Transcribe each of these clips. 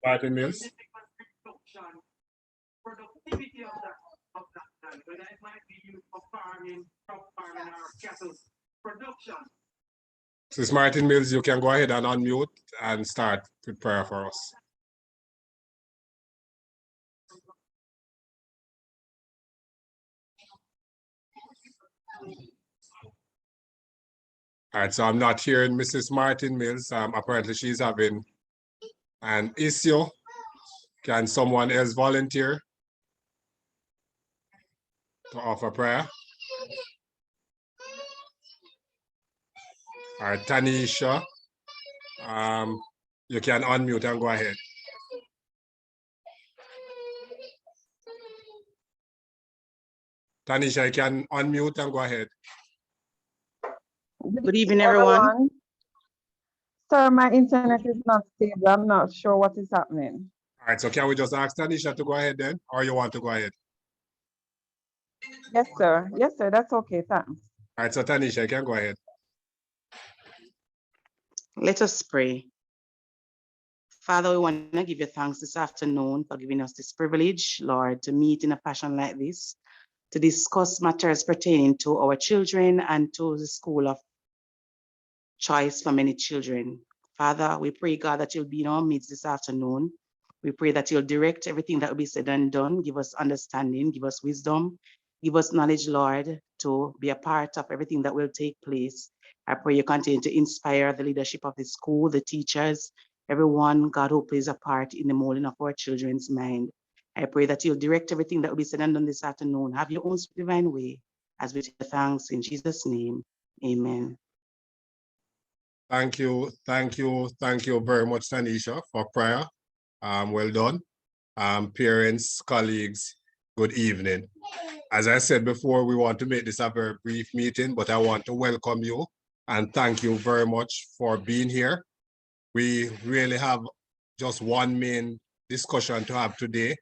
Martin Mills. Productivity of that land, whether it might be used for farming, crop farming, or cattle production. Sis Martin Mills, you can go ahead and unmute and start with prayer for us. All right, so I'm not hearing Mrs. Martin Mills. Apparently she's having an issue. Can someone else volunteer to offer prayer? All right, Tanisha, you can unmute and go ahead. Tanisha, you can unmute and go ahead. Good evening, everyone. Sir, my internet is not stable. I'm not sure what is happening. All right, so can we just ask Tanisha to go ahead then, or you want to go ahead? Yes, sir. Yes, sir. That's okay. Thanks. All right, so Tanisha, you can go ahead. Let us pray. Father, we want to give you thanks this afternoon for giving us this privilege, Lord, to meet in a fashion like this, to discuss matters pertaining to our children and to the school of choice for many children. Father, we pray, God, that you'll be in our midst this afternoon. We pray that you'll direct everything that will be said and done. Give us understanding, give us wisdom, give us knowledge, Lord, to be a part of everything that will take place. I pray you continue to inspire the leadership of the school, the teachers, everyone, God, who plays a part in the molding of our children's mind. I pray that you'll direct everything that will be said and done this afternoon. Have your own divine way as we take thanks in Jesus' name. Amen. Thank you very much, Tanisha, for prayer. Well done. Parents, colleagues, good evening. As I said before, we want to make this a very brief meeting, but I want to welcome you and thank you very much for being here. We really have just one main discussion to have today,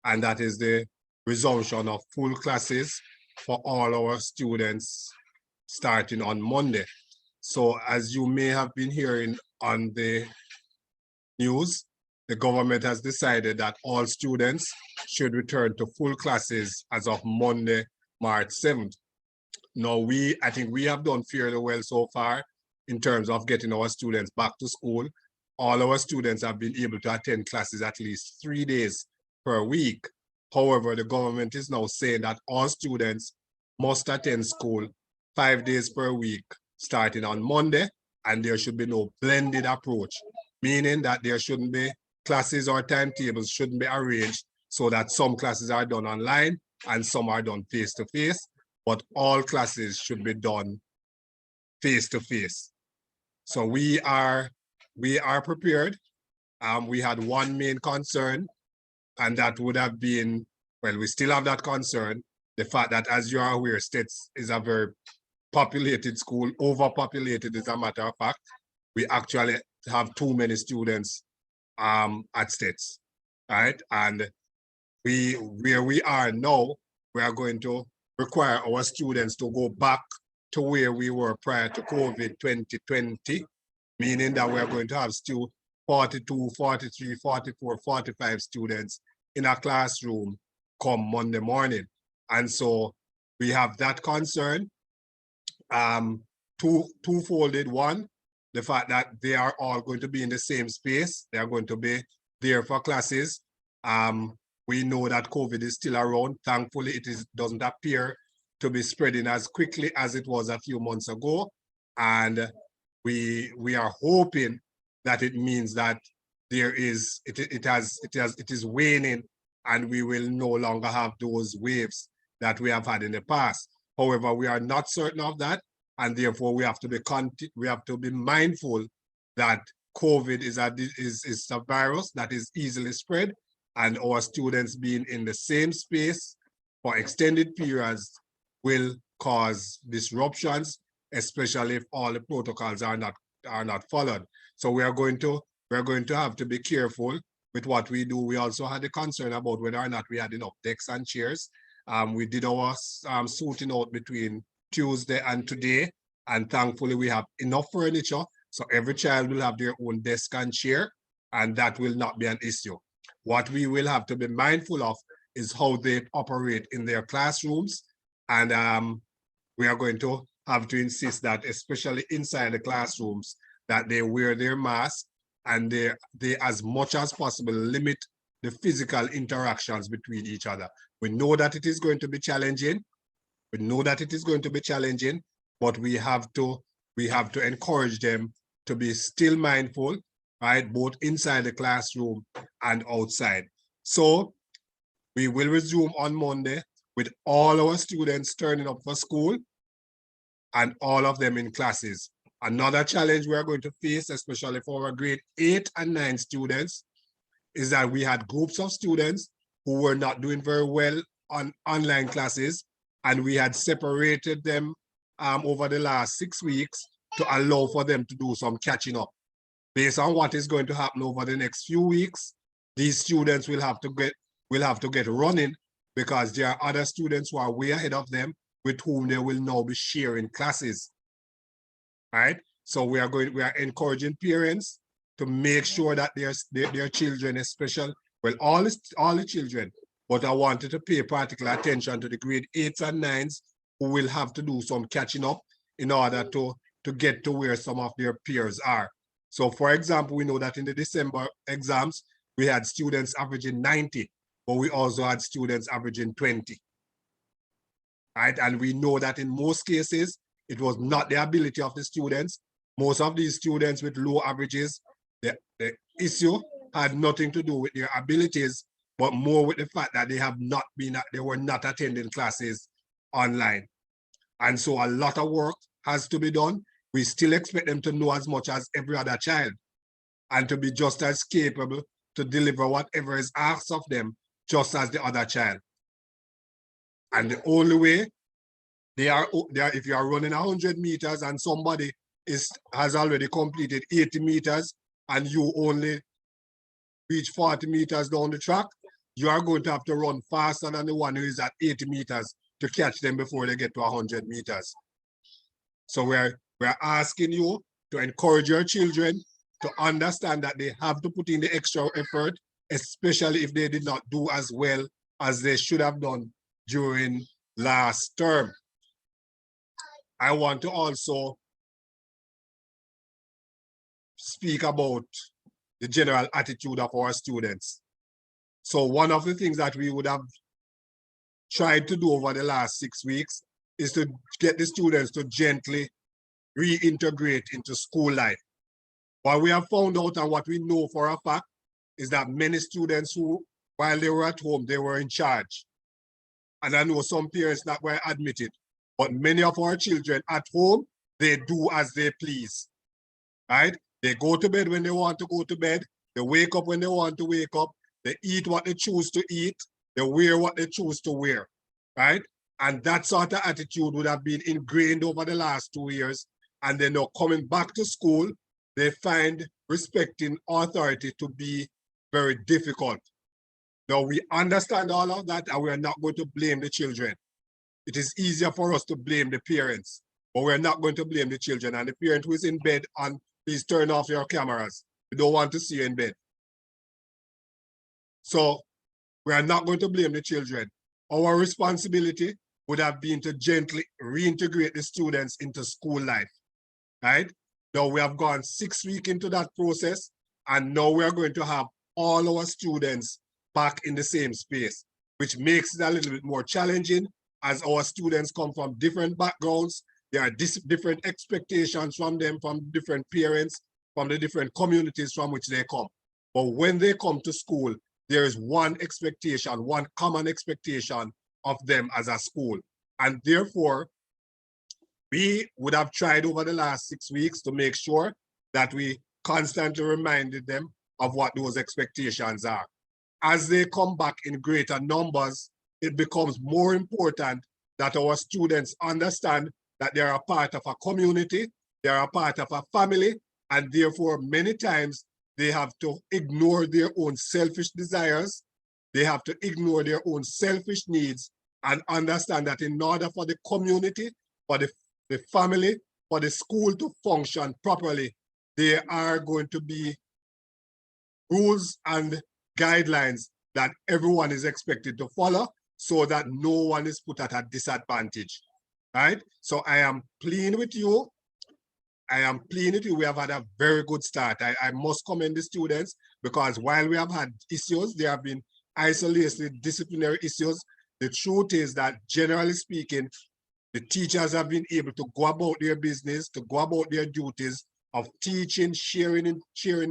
and that is the resumption of full classes for all our students starting on Monday. So as you may have been hearing on the news, the government has decided that all students should return to full classes as of Monday, March 7th. Now, I think we have done fairly well so far in terms of getting our students back to school. All our students have been able to attend classes at least 3 days per week. However, the government is now saying that all students must attend school 5 days per week, starting on Monday, and there should be no blended approach, meaning that there shouldn't be classes or timetables shouldn't be arranged so that some classes are done online and some are done face-to-face, but all classes should be done face-to-face. So we are prepared. We had one main concern, and that would have been, well, we still have that concern, the fact that, as you are aware, STETHS is a very populated school, overpopulated as a matter of fact. We actually have too many students at STETHS, right? And where we are now, we are going to require our students to go back to where we were prior to COVID 2020, meaning that we are going to have still 42, 43, 44, 45 students in a classroom come Monday morning. And so we have that concern. Two-folded. One, the fact that they are all going to be in the same space. They are going to be there for classes. We know that COVID is still around. Thankfully, doesn't appear to be spreading as quickly as it was a few months ago. And we are hoping that it means that it is waning, and we will no longer have those waves that we have had in the past. However, we are not certain of that, and therefore we have to be mindful that COVID is a virus that is easily spread, and our students being in the same space for extended periods will cause disruptions, especially if all the protocols are not followed. So we are going to have to be careful with what we do. We also had a concern about whether or not we had enough desks and chairs. We did our sorting out between Tuesday and today, and thankfully we have enough furniture, so every child will have their own desk and chair. and that will not be an issue. What we will have to be mindful of is how they operate in their classrooms, and we are going to have to insist that, especially inside the classrooms, that they wear their mask and they as much as possible limit the physical interactions between each other. We know that it is going to be challenging. We know that it is going to be challenging, but we have to encourage them to be still mindful, right? Both inside the classroom and outside. So we will resume on Monday with all our students turning up for school and all of them in classes. Another challenge we are going to face, especially for our grade 8 and 9 students, is that we had groups of students who were not doing very well on online classes, and we had separated them over the last 6 weeks to allow for them to do some catching up. Based on what is going to happen over the next few weeks, these students will have to get running, because there are other students who are way ahead of them with whom they will now be sharing classes. Right? So we are encouraging parents to make sure that their children, especially, well, all the children, but I wanted to pay particular attention to the grade 8s and 9s who will have to do some catching up in order to get to where some of their peers are. So for example, we know that in the December exams, we had students averaging 90, but we also had students averaging 20. Right? And we know that in most cases, it was not the ability of the students. Most of these students with low averages, the issue had nothing to do with their abilities, but more with the fact that they were not attending classes online. And so a lot of work has to be done. We still expect them to know as much as every other child and to be just as capable to deliver whatever is asked of them, just as the other child. And the only way if you are running 100 meters and somebody has already completed 80 meters and you only reach 40 meters down the track, you are going to have to run faster than the one who is at 80 meters to catch them before they get to 100 meters. So we're asking you to encourage your children to understand that they have to put in the extra effort, especially if they did not do as well as they should have done during last term. I want to also speak about the general attitude of our students. So one of the things that we would have tried to do over the last 6 weeks is to get the students to gently reintegrate into school life. What we have found out and what we know for a fact is that many students who, while they were at home, they were in charge. And I know some parents that were admitted, but many of our children at home, they do as they please, right? They go to bed when they want to go to bed. They wake up when they want to wake up. They eat what they choose to eat. They wear what they choose to wear, right? And that sort of attitude would have been ingrained over the last 2 years. And then now coming back to school, they find respecting authority to be very difficult. Now we understand all of that, and we're not going to blame the children. It is easier for us to blame the parents, but we're not going to blame the children. And the parent who is in bed, and please turn off your cameras. We don't want to see you in bed. So we are not going to blame the children. Our responsibility would have been to gently reintegrate the students into school life, right? Now we have gone 6 weeks into that process, and now we are going to have all our students back in the same space, which makes it a little bit more challenging as our students come from different backgrounds. There are different expectations from them, from different parents, from the different communities from which they come. But when they come to school, there is one expectation, one common expectation of them as a school. And therefore, we would have tried over the last 6 weeks to make sure that we constantly reminded them of what those expectations are. As they come back in greater numbers, it becomes more important that our students understand that they are a part of a community, they are a part of a family, and therefore many times they have to ignore their own selfish desires, they have to ignore their own selfish needs, and understand that in order for the community, for the family, for the school to function properly, they are going to be rules and guidelines that everyone is expected to follow so that no one is put at a disadvantage, right? So I am pleading with you. I am pleading with you. We have had a very good start. I must commend the students because while we have had issues, there have been isolated disciplinary issues. The truth is that generally speaking, the teachers have been able to go about their business, to go about their duties of teaching, sharing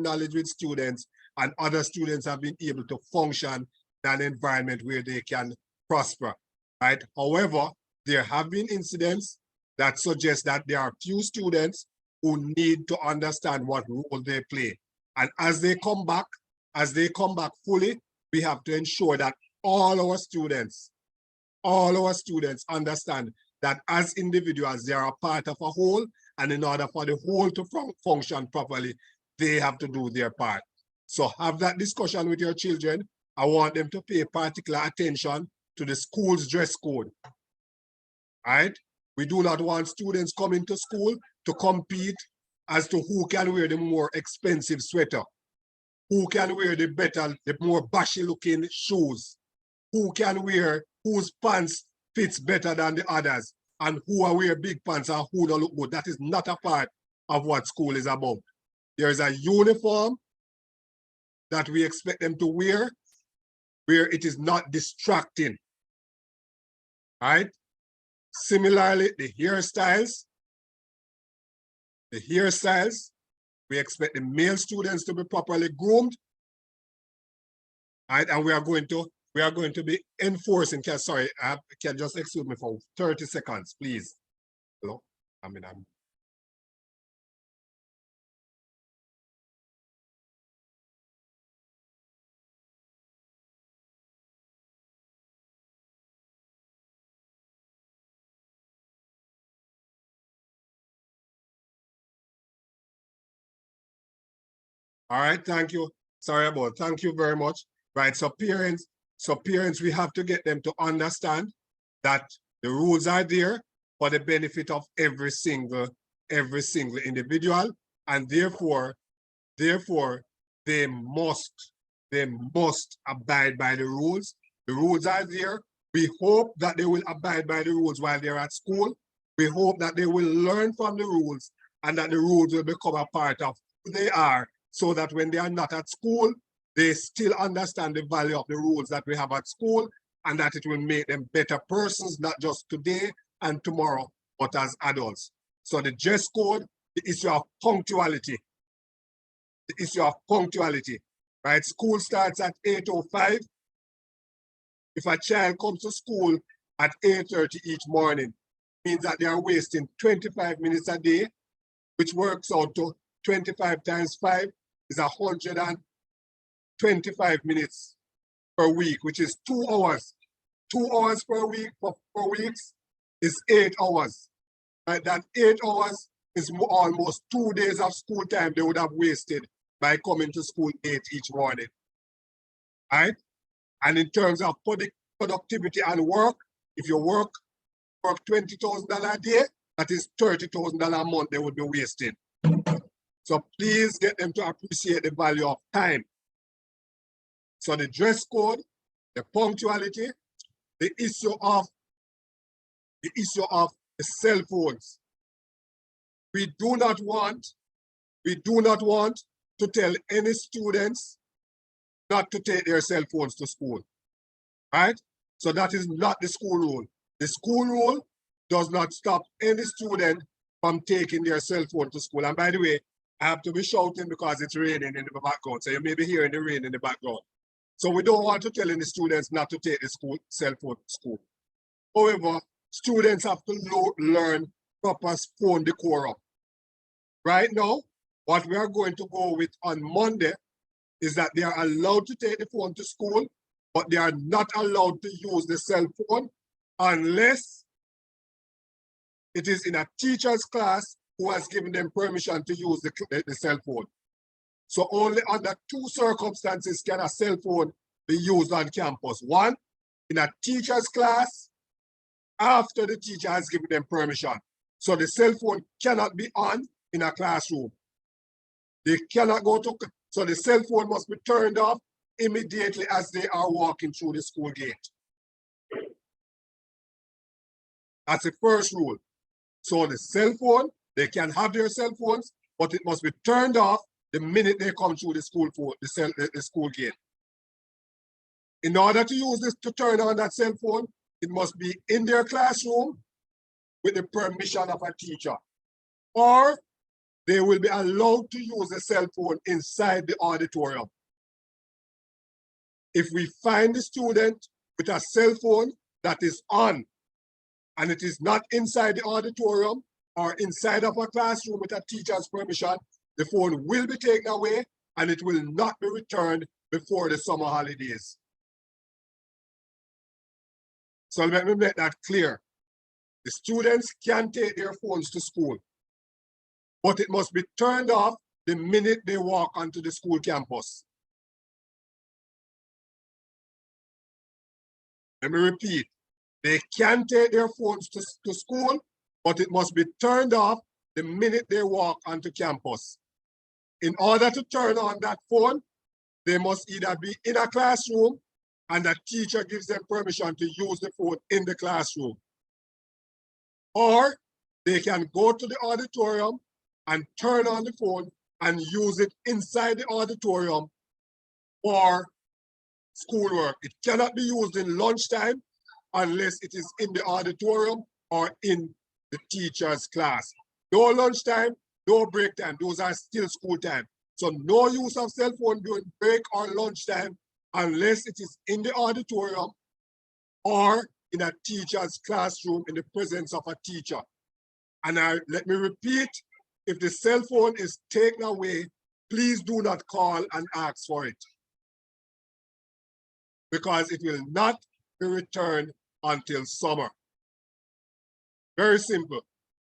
knowledge with students, and other students have been able to function in an environment where they can prosper, right? However, there have been incidents that suggest that there are few students who need to understand what role they play. And as they come back fully, we have to ensure that all our students understand that as individuals, they are a part of a whole, and in order for the whole to function properly, they have to do their part. So have that discussion with your children. I want them to pay particular attention to the school's dress code, right? We do not want students coming to school to compete as to who can wear the more expensive sweater, who can wear the more bashy looking shoes, who can wear, whose pants fits better than the others, and who are wear big pants and who don't look good. That is not a part of what school is about. There is a uniform that we expect them to wear where it is not distracting, right? Similarly, the hairstyles, we expect the male students to be properly groomed, right? And we are going to be enforcing. Sorry, can just excuse me for 30 seconds, please. Hello, I'm All right, thank you. Thank you very much. Right, so parents, we have to get them to understand that the rules are there for the benefit of every single individual, and therefore they must abide by the rules. The rules are there. We hope that they will abide by the rules while they're at school. We hope that they will learn from the rules and that the rules will become a part of who they are, so that when they are not at school, they still understand the value of the rules that we have at school, and that it will make them better persons, not just today and tomorrow, but as adults. So the dress code, the issue of punctuality, right? School starts at 8:05. If a child comes to school at 8:30 each morning, means that they are wasting 25 minutes a day, which works out to 25 times 5 is 125 minutes per week, which is 2 hours. 2 hours per week for 4 weeks is 8 hours. Right? That 8 hours is almost 2 days of school time they would have wasted by coming to school 8 each morning. Right? And in terms of productivity and work, if you work $20,000 a day, that is $30,000 a month they would be wasting. So please get them to appreciate the value of time. So the dress code, the punctuality, the issue of the cell phones. We do not want to tell any students not to take their cell phones to school, right? So that is not the school rule. The school rule does not stop any student from taking their cell phone to school. And by the way, I have to be shouting because it's raining in the background. So you may be hearing the rain in the background. So we don't want to tell any students not to take the cell phone to school. However, students have to learn proper phone decorum. Right now, what we are going to go with on Monday is that they are allowed to take the phone to school, but they are not allowed to use the cell phone unless it is in a teacher's class who has given them permission to use the cell phone. So only under 2 circumstances can a cell phone be used on campus. 1, in a teacher's class, after the teacher has given them permission. So the cell phone cannot be on in a classroom. They cannot go to, So the cell phone must be turned off immediately as they are walking through the school gate. That's the first rule. So the cell phone, they can have their cell phones, but it must be turned off the minute they come through the school phone, the school gate. In order to use this to turn on that cell phone, it must be in their classroom with the permission of a teacher, or they will be allowed to use the cell phone inside the auditorium. If we find the student with a cell phone that is on and it is not inside the auditorium or inside of a classroom with a teacher's permission, the phone will be taken away and it will not be returned before the summer holidays. So let me make that clear. The students can take their phones to school, but it must be turned off the minute they walk onto the school campus. Let me repeat. They can take their phones to school, but it must be turned off the minute they walk onto campus. In order to turn on that phone, they must either be in a classroom and the teacher gives them permission to use the phone in the classroom, or they can go to the auditorium and turn on the phone and use it inside the auditorium for schoolwork. It cannot be used in lunchtime unless it is in the auditorium or in the teacher's class. No lunchtime, no break time, those are still school time. So no use of cell phone during break or lunchtime unless it is in the auditorium or in a teacher's classroom in the presence of a teacher. And let me repeat, if the cell phone is taken away, please do not call and ask for it, because it will not be returned until summer. Very simple.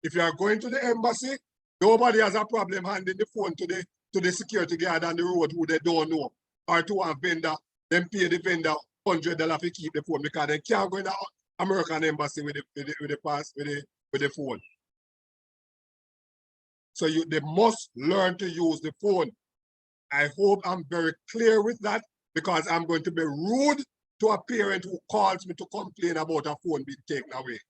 If you are going to the embassy, nobody has a problem handing the phone to the security guard on the road who they don't know, or to a vendor, then pay the vendor $100 to keep the phone, because they can't go in the American embassy with the phone. So they must learn to use the phone. I hope I'm very clear with that, because I'm going to be rude to a parent who calls me to complain about a phone being taken away.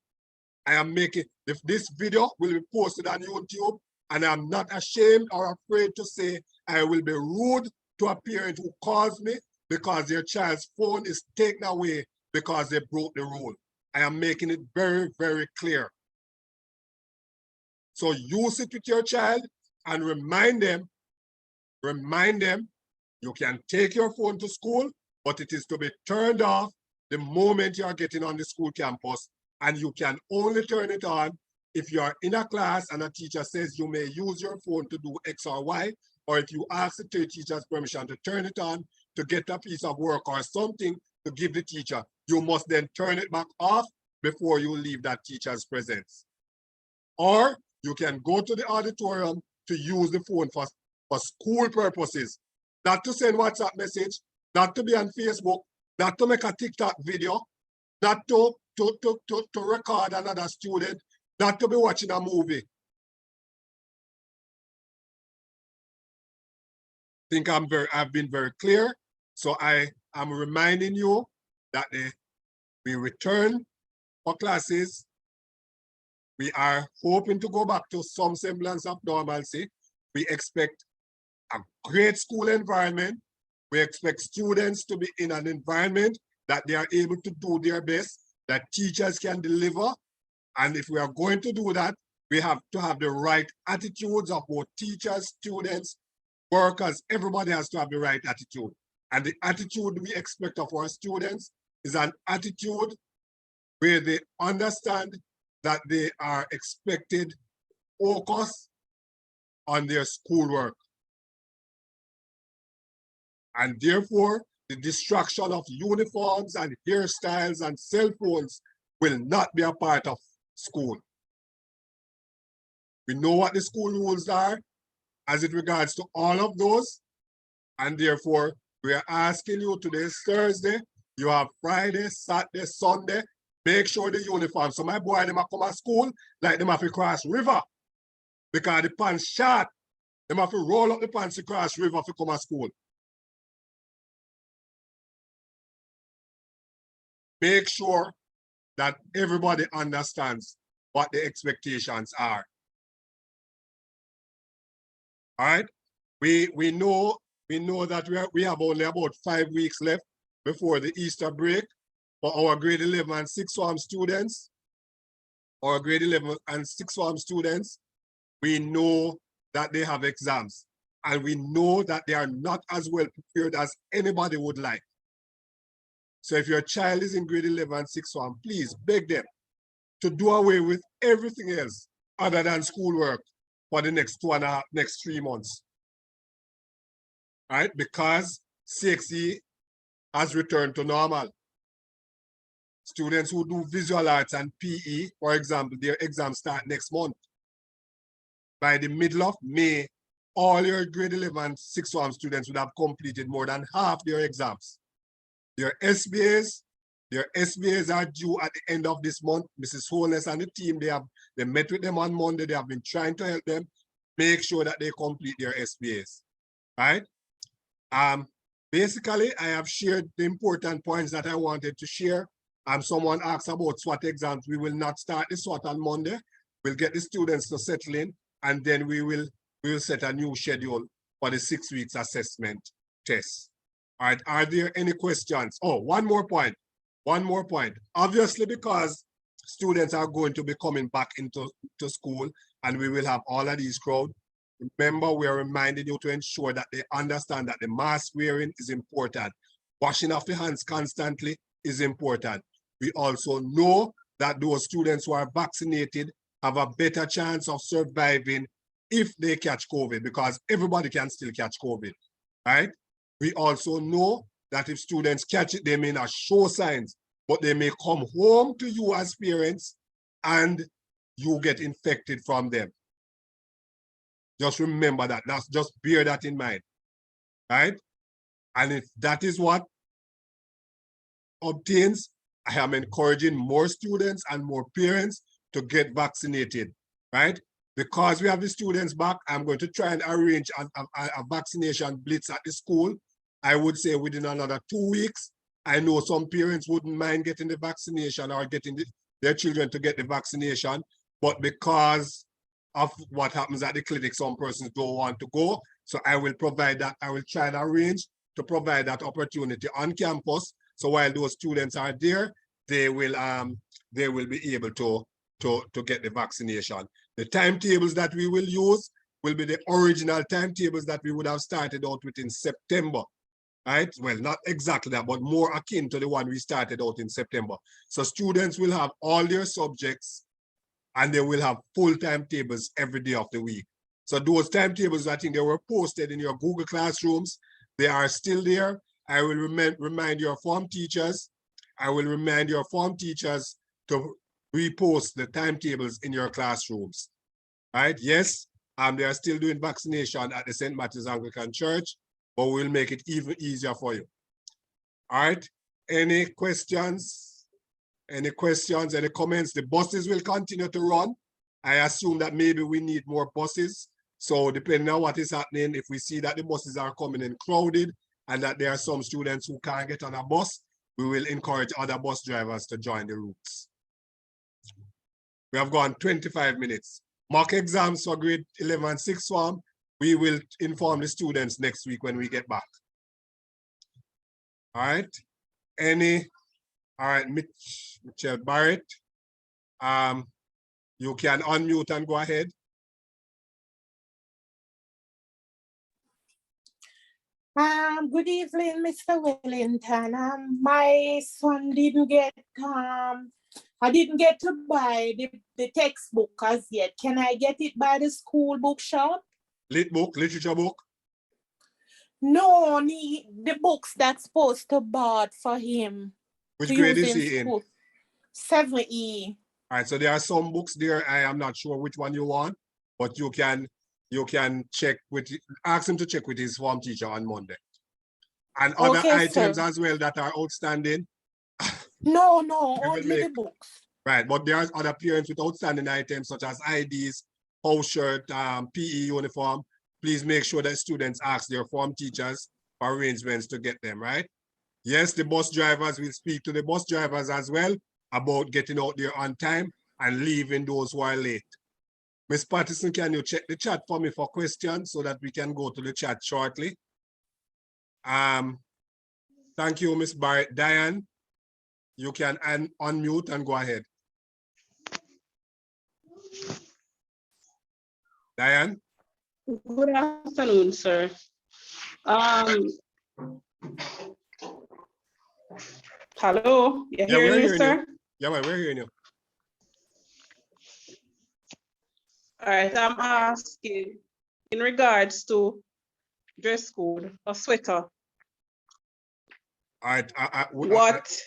I am making, if this video will be posted on YouTube, and I'm not ashamed or afraid to say I will be rude to a parent who calls me because their child's phone is taken away because they broke the rule. I am making it very, very clear. So use it with your child and remind them, you can take your phone to school, but it is to be turned off the moment you are getting on the school campus, and you can only turn it on if you are in a class and a teacher says you may use your phone to do X or Y, or if you ask the teacher's permission to turn it on to get a piece of work or something to give the teacher, you must then turn it back off before you leave that teacher's presence. Or you can go to the auditorium to use the phone for school purposes, not to send WhatsApp message, not to be on Facebook, not to make a TikTok video, not to record another student, not to be watching a movie. I think I've been very clear. So I am reminding you that we return for classes. We are hoping to go back to some semblance of normalcy. We expect a great school environment. We expect students to be in an environment that they are able to do their best, that teachers can deliver. And if we are going to do that, we have to have the right attitudes of both teachers, students, workers. Everybody has to have the right attitude. And the attitude we expect of our students is an attitude where they understand that they are expected to focus on their schoolwork. And therefore, the destruction of uniforms and hairstyles and cell phones will not be a part of school. We know what the school rules are as it regards to all of those. And therefore, we are asking you, today is Thursday, you have Friday, Saturday, Sunday, make sure the uniform. So my boy, them come to school like them have to cross river because the pants short Them have to roll up the pants to cross river to come to school. Make sure that everybody understands what the expectations are. All right. We know that we have only about 5 weeks left before the Easter break for our grade 11 and 6th form students. Our grade 11 and 6th form students, we know that they have exams, and we know that they are not as well prepared as anybody would like. So if your child is in grade 11 and 6th form, please beg them to do away with everything else other than schoolwork for the next 3 months. All right, because CXE has returned to normal. Students who do visual arts and PE, for example, their exams start next month. By the middle of May, all your grade 11 and 6th form students would have completed more than half their exams. Their SBAs are due at the end of this month. Mrs. Holness and the team, they met with them on Monday. They have been trying to help them make sure that they complete their SBAs. Right? Basically, I have shared the important points that I wanted to share. Someone asked about SWOT exams. We will not start the SWOT on Monday. We'll get the students to settle in, and then we will set a new schedule for the 6 weeks assessment test. All right, are there any questions? Oh, one more point. Obviously, because students are going to be coming back into school and we will have all of these crowds, remember, we are reminding you to ensure that they understand that the mask wearing is important. Washing of the hands constantly is important. We also know that those students who are vaccinated have a better chance of surviving if they catch COVID, because everybody can still catch COVID, right? We also know that if students catch it, they may not show signs, but they may come home to you as parents and you get infected from them. Just remember that. Just bear that in mind, right? And if that is what obtains, I am encouraging more students and more parents to get vaccinated, right? Because we have the students back, I'm going to try and arrange a vaccination blitz at the school. I would say within another 2 weeks. I know some parents wouldn't mind getting the vaccination or getting their children to get the vaccination, but because of what happens at the clinic, some persons don't want to go. So I will provide that. I will try to arrange to provide that opportunity on campus. So while those students are there, they will be able to get the vaccination. The timetables that we will use will be the original timetables that we would have started out with in September, right? Well, not exactly that, but more akin to the one we started out in September. So students will have all their subjects and they will have full timetables every day of the week. So those timetables, I think they were posted in your Google Classrooms. They are still there. I will remind your form teachers. I will remind your form teachers to repost the timetables in your classrooms, right? Yes, they are still doing vaccination at the St. Matthew's Anglican Church, but we'll make it even easier for you. All right, any questions? Any questions, any comments? The buses will continue to run. I assume that maybe we need more buses. So depending on what is happening, if we see that the buses are coming in crowded and that there are some students who can't get on a bus, we will encourage other bus drivers to join the routes. We have gone 25 minutes. Mock exams for grade 11 and 6th form, we will inform the students next week when we get back. All right, all right, Michelle Barrett, you can unmute and go ahead. Good evening, Mr. Wellington. My son didn't get, I didn't get to buy the textbook as yet. Can I get it by the school bookshop? Lit book, literature book? No, the books that's supposed to bought for him. Which grade is he in? 7E. All right, so there are some books there. I am not sure which one you want, but you can check with, ask him to check with his form teacher on Monday. And other items sir. As well that are outstanding. No, only the books. Right, but there are other parents with outstanding items such as IDs, house shirt, PE uniform. please make sure that students ask their form teachers for arrangements to get them, right? Yes, the bus drivers will speak to the bus drivers as well about getting out there on time and leaving those who are late. Ms. Patterson, can you check the chat for me for questions so that we can go to the chat shortly? Thank you, Ms. Barrett. Diane, you can unmute and go ahead. Diane? Good afternoon, sir. Hello, you hearing me, sir? Yeah, we're hearing you. All right, I'm asking in regards to dress code or sweater, All right. what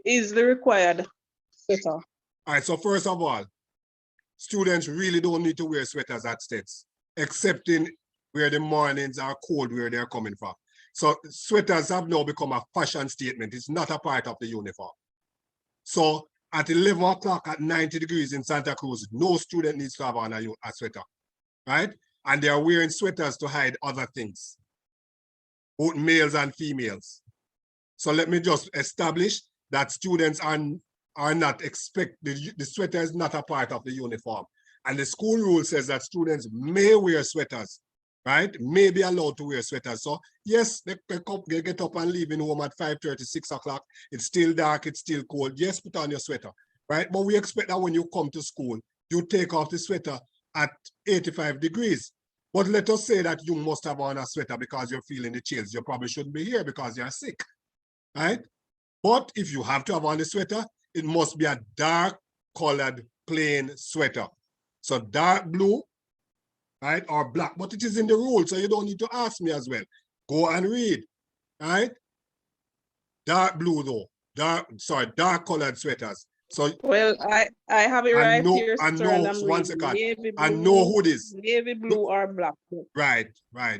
is the required sweater? All right, so first of all, students really don't need to wear sweaters at STETHS, except in where the mornings are cold, where they're coming from. So sweaters have now become a fashion statement. It's not a part of the uniform. So at 11 o'clock at 90 degrees in Santa Cruz, no student needs to have on a sweater, right? And they are wearing sweaters to hide other things, both males and females. So let me just establish that students are not the sweater is not a part of the uniform. And the school rule says that students may wear sweaters, right? May be allowed to wear sweaters. So yes, they get up and leaving home at 5:30, 6 o'clock. It's still dark, it's still cold. Yes, put on your sweater, right? But we expect that when you come to school, you take off the sweater at 85 degrees. But let us say that you must have on a sweater because you're feeling the chills. You probably shouldn't be here because you're sick, right? But if you have to have on the sweater, it must be a dark colored plain sweater. So dark blue, right, or black, but it is in the rule, so you don't need to ask me as well. Go and read, right? Dark blue though, dark colored sweaters. So well, I have it right here, sir, and I'm one reading second, navy blue, and no hoodies. Navy blue or black. Right,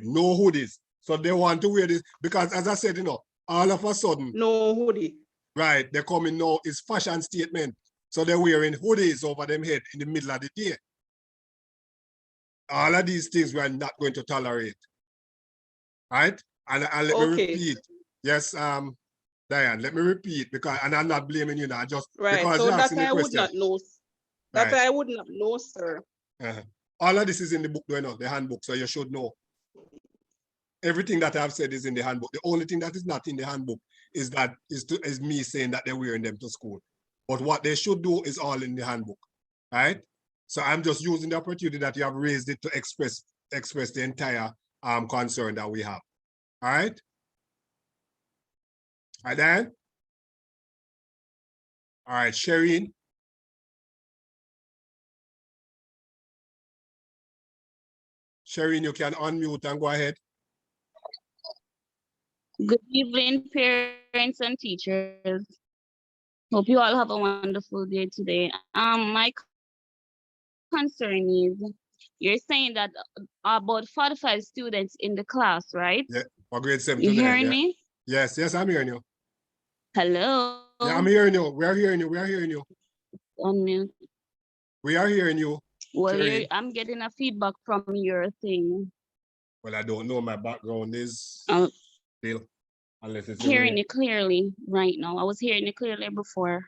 no hoodies. So they want to wear this because, as I said, all of a sudden, no hoodie. Right, they're coming now, it's fashion statement. So they're wearing hoodies over them head in the middle of the day. All of these things we are not going to tolerate. Right? And let me repeat. Yes, Diane, let me repeat because, and I'm not blaming you now, just right. because So you're that asking the I would question. not know. That I would not know, sir. All of this is in the book, the handbook, so you should know. Everything that I've said is in the handbook. The only thing that is not in the handbook is me saying that they're wearing them to school. But what they should do is all in the handbook, right? So I'm just using the opportunity that you have raised it to express the entire concern that we have. All right? All right, Dan? All right, Shireen. Shireen, you can unmute and go ahead. Good evening, parents and teachers. Hope you all have a wonderful day today. My concern is you're saying that about 45 students in the class, right? Yeah, for grade 7 You to 9. hearing me? Yes, I'm hearing you. Hello? Yeah, I'm hearing you. We're hearing you. We're hearing you. Unmute. We are hearing you. Well, I'm getting a feedback from your thing. Well, I don't know. My background is still, unless it's hearing you clearly right now. I was hearing you clearly before.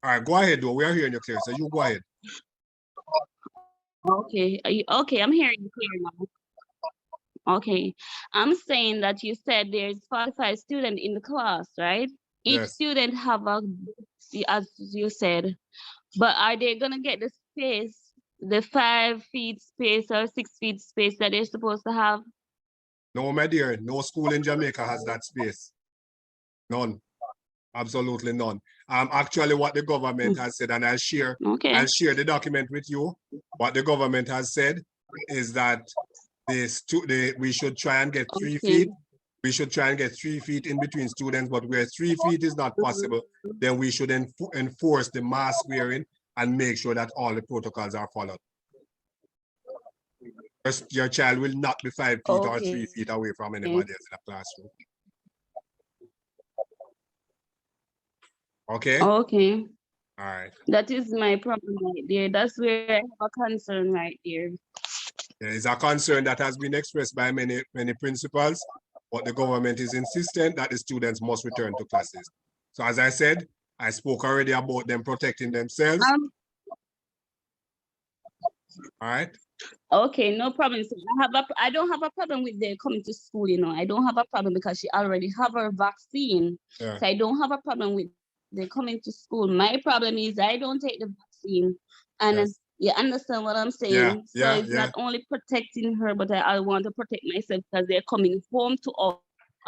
All right, go ahead, though. We are hearing you clear, so you go ahead. Okay, okay, I'm hearing you clear now. Okay, I'm saying that you said there's 45 students in the class, right? Each Yes. student have a, as you said, but are they gonna get the space, the 5 feet space or 6 feet space that they're supposed to have? No, my dear, no school in Jamaica has that space. None, absolutely none. Actually, what the government has said, and I'll share the document with you. What the government has said is that we should try and get 3 feet. We should try and get 3 feet in between students, but where 3 feet is not possible, then we should enforce the mask wearing and make sure that all the protocols are followed. Your child will not be 5 feet or 3 feet away from anybody else in the classroom. Okay? Okay. All right. That is my problem right there. That's where I have a concern right there. There is a concern that has been expressed by many principals, but the government is insistent that the students must return to classes. So as I said, I spoke already about them protecting themselves. All right. Okay, no problem. So I don't have a problem with them coming to school, you know. I don't have a problem because she already have her vaccine. Yeah. So I don't have a problem with them coming to school. My problem is I don't take the vaccine. And Yes. you understand what I'm saying? Yeah, So yeah, it's yeah. not only protecting her, but I want to protect myself because they're coming home to us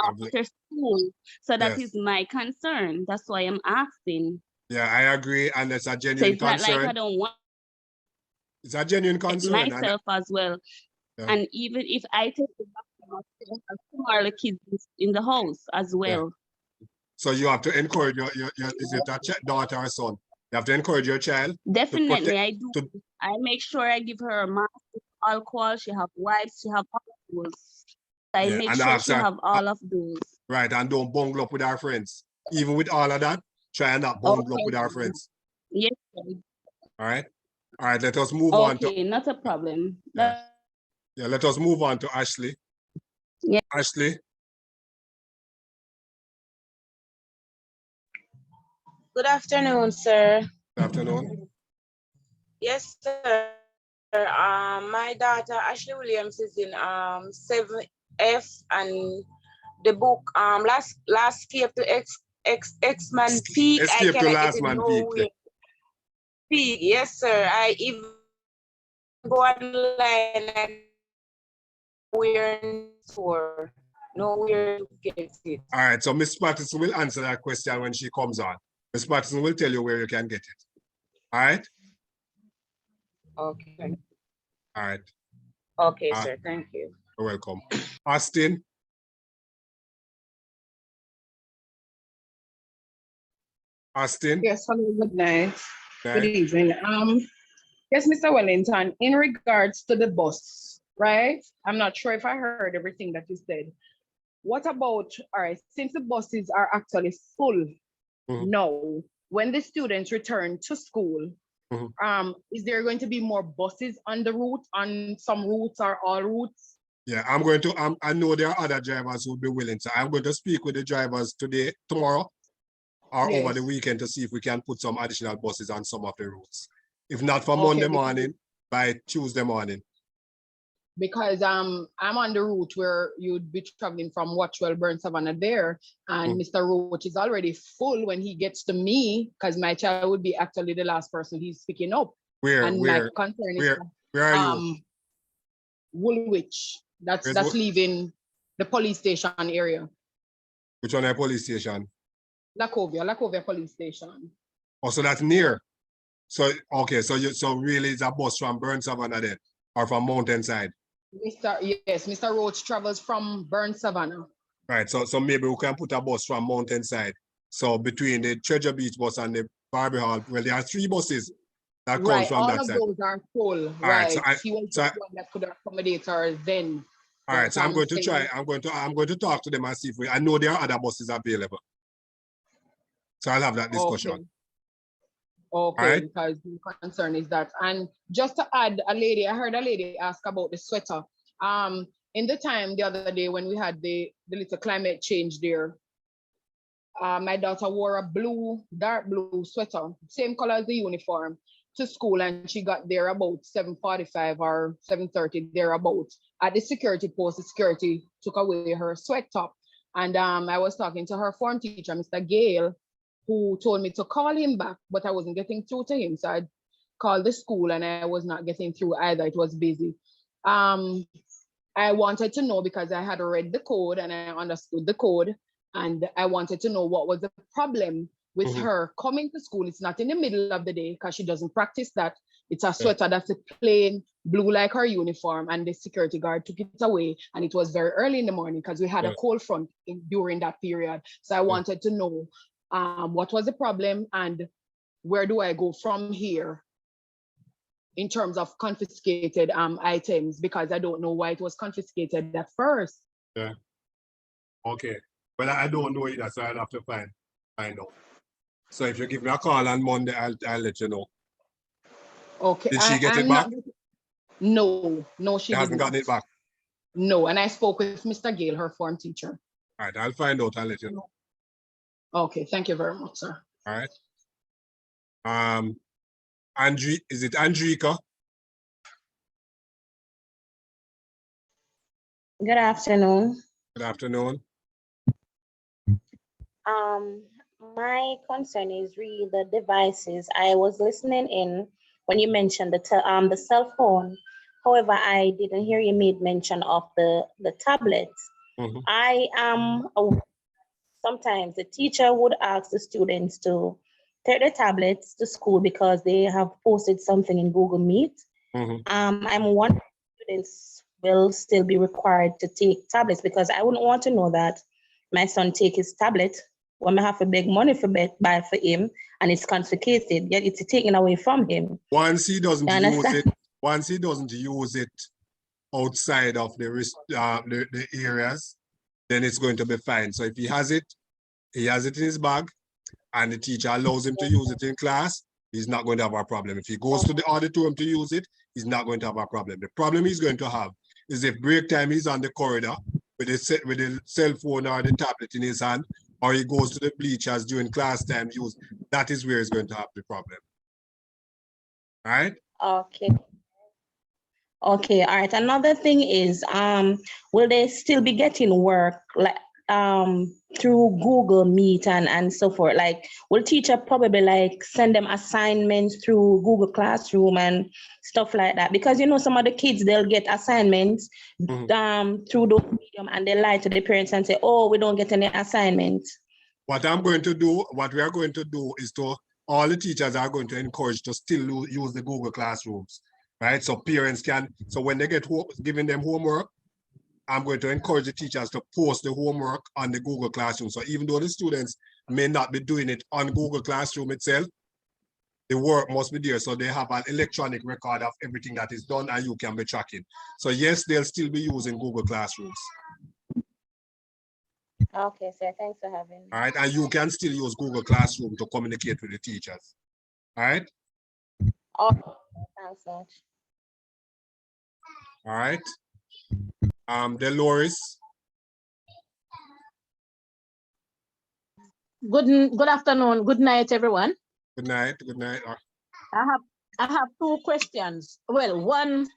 after school. So that Yes. is my concern. That's why I'm asking. Yeah, I agree, and it's a So genuine it's not like I concern. don't want It's a genuine concern. And myself as well. Yeah. And even if I take the vaccine, I still have two other kids in the house as well. so you have to encourage your is it a daughter or son? You have to encourage your child. Definitely, I do. to- I make sure I give her a mask, alcohol. She have wipes. She have all of those. I Yeah, make and sure ask she her, have all of those. right, and don't bungle up with our friends. Even with all of that, try and not bungle up with our friends. Yes. All right. All right, let us move on to Okay, not a problem. Yeah. Let us move on to Ashley. Yeah. Ashley. Good afternoon, sir. Good afternoon. Yes, sir. My daughter Ashley Williams is in 7F, and the book last escape to X-Man Peak. I Escape to cannot Last get it Man Peak. nowhere. Peak, yes, sir. I even go online and we're for nowhere to get it. All right, so Miss Patterson will answer that question when she comes on. Miss Patterson will tell you where you can get it. All right? Okay. All right. Okay, sir. Thank you. You're welcome. Austin. Austin. Yes, hello, good night. Right. Good evening. Yes, Mr. Wellington, in regards to the bus, right? I'm not sure if I heard everything that you said. What about, all right, since the buses are actually full now, when the students return to school, is there going to be more buses on the route, on some routes or all routes? Yeah, I know there are other drivers who will be willing. So I'm going to speak with the drivers today, tomorrow, or over the weekend to see if we can put some additional buses on some of the routes. If not for Monday morning, by Tuesday morning. Because I'm on the route where you'd be traveling from Watchwell, Burn Savannah there, and Mr. Roach is already full when he gets to me, because my child would be actually the last person he's picking up. Where my concern is where are you? Woolwich. That's leaving the police station area. Which one? A police station? Lacovia police station. Oh, so that's near. So okay, so really it's a bus from Burn Savannah then, or from Mountainside? Mr. Roach travels from Burn Savannah. Right, so maybe we can put a bus from Mountainside. So between the Treasure Beach bus and the Barbie Hall, well, there are 3 buses that come from that side. All of those are full. All right, so he was the one that could accommodate her then. All right, so I'm going to try. I'm going to talk to them and see if I know there are other buses available. So I'll have that discussion. Okay, right. Because the concern is that, and just to add, I heard a lady ask about the sweater. In the time the other day when we had the little climate change there, my daughter wore a dark blue sweater, same color as the uniform, to school, and she got there about 7:45 or 7:30 thereabouts. At the security post, the security took away her sweat top, and I was talking to her form teacher, Mr. Gale, who told me to call him back, but I wasn't getting through to him. So I called the school and I was not getting through either. It was busy. I wanted to know, because I had read the code and I understood the code, and I wanted to know what was the problem with her coming to school. It's not in the middle of the day because she doesn't practice that. It's a sweater that's a plain blue like her uniform, and the security guard took it away, and it was very early in the morning because we had a cold front during that period. So I wanted to know what was the problem and where do I go from here in terms of confiscated items, because I don't know why it was confiscated at first. Yeah. Okay. Well, I don't know either, so I'll have to find out. So if you give me a call on Monday, I'll let you know. Okay. Did she get it back? No, she She hasn't did gotten it not. back. No, and I spoke with Mr. Gale, her form teacher. All right, I'll find out and let you know. Okay, thank you very much, sir. All right. Is it Andrika? Good afternoon. Good afternoon. My concern is really the devices. I was listening in when you mentioned the cell phone. However, I didn't hear you made mention of the tablets. Mhm. I am sometimes the teacher would ask the students to take their tablets to school because they have posted something in Google Meet. Mhm. I'm wondering if students will still be required to take tablets because I wouldn't want to know that my son take his tablet when I have to beg money for buy for him and it's confiscated, yet it's taken away from him. Once he doesn't You use understand? it, once he doesn't use it outside of the areas, then it's going to be fine. So if he has it in his bag, and the teacher allows him to use it in class, he's not going to have a problem. If he goes to the auditorium to use it, he's not going to have a problem. The problem he's going to have is if break time he's on the corridor with the cell phone or the tablet in his hand, or he goes to the bleachers during class time use, that is where he's going to have the problem. All right? Okay. Okay, all right. Another thing is, will they still be getting work like through Google Meet and so forth? Like, will teacher probably like send them assignments through Google Classroom and stuff like that? Because you know some of the kids they'll get assignments through those medium and they lie to the parents and say, oh, we don't get any assignments. What we are going to do is all the teachers are going to encourage to still use the Google Classrooms, right? So parents can, so when they get giving them homework, I'm going to encourage the teachers to post the homework on the Google Classroom. So even though the students may not be doing it on Google Classroom itself, the work must be there. So they have an electronic record of everything that is done and you can be tracking. So yes, they'll still be using Google Classrooms. Okay, sir. Thanks for having me. All right, and you can still use Google Classroom to communicate with the teachers. All right. Okay, thanks much. All right. Dolores. Good afternoon. Good night, everyone. Good night. Good night. I have two questions. Well, one,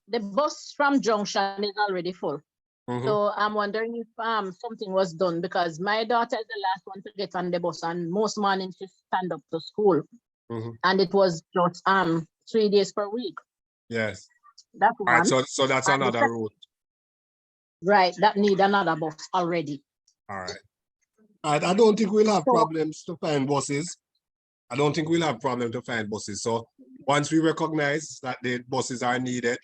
the bus from Junction is already full. So I'm wondering if something was done because my daughter is the last one to get on the bus and most mornings she stand up to school. And it was just 3 days per week. Yes. That's all one. right, so that's and another route. Right, that need another bus already. All right. All right, I don't think we'll have problems to find buses. I don't think we'll have problem to find buses. So once we recognize that the buses are needed,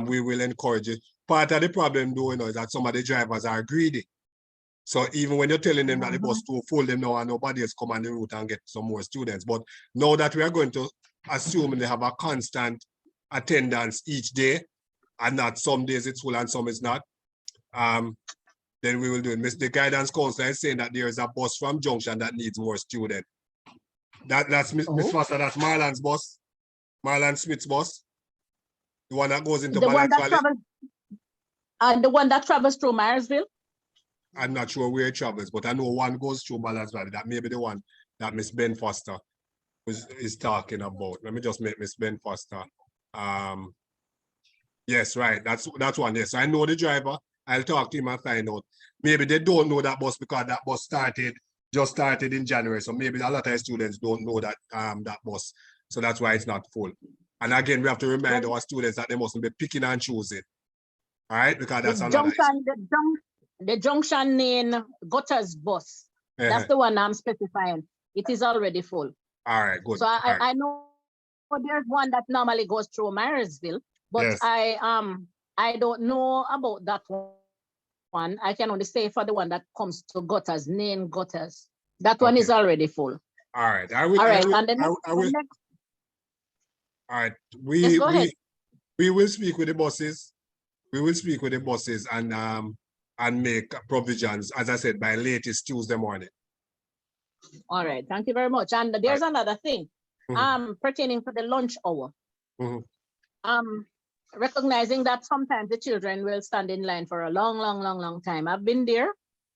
we will encourage it. Part of the problem though, is that some of the drivers are greedy. So even when you're telling them that the bus too full, them now and nobody else come on the route and get some more students. But now that we are going to assume they have a constant attendance each day, and not some days it's full and some is not, then we will do it. The guidance counselor is saying that there is a bus from Junction that needs more students. That's Miss Foster, that's Marlon's bus, Marlon Smith's bus. The one that goes into the one that Valley. travels, the one that travels through Myersville? I'm not sure where it travels, but I know one goes through Balance Valley. That may be the one that Miss Ben Foster is talking about. Let me just make Miss Ben Foster. Yes, right. That's one. Yes, I know the driver. I'll talk to him and find out. Maybe they don't know that bus because that bus just started in January. So maybe a lot of students don't know that that bus. So that's why it's not full. And again, we have to remind our students that they mustn't be picking and choosing. All right, because that's another issue. The Junction Lane Gutters bus. That's the one I'm specifying. It is already full. All right, good. So I know there's one that normally goes through Myersville, but yes. I don't know about that one. I can only say for the one that comes to Gutters, Lane Gutters. That one is already full. All right. All right. We will speak with the buses. We will speak with the buses and make provisions, as I said, by latest Tuesday morning. All right, thank you very much. And there's another thing, pertaining to the lunch hour. recognizing that sometimes the children will stand in line for a long time. I've been there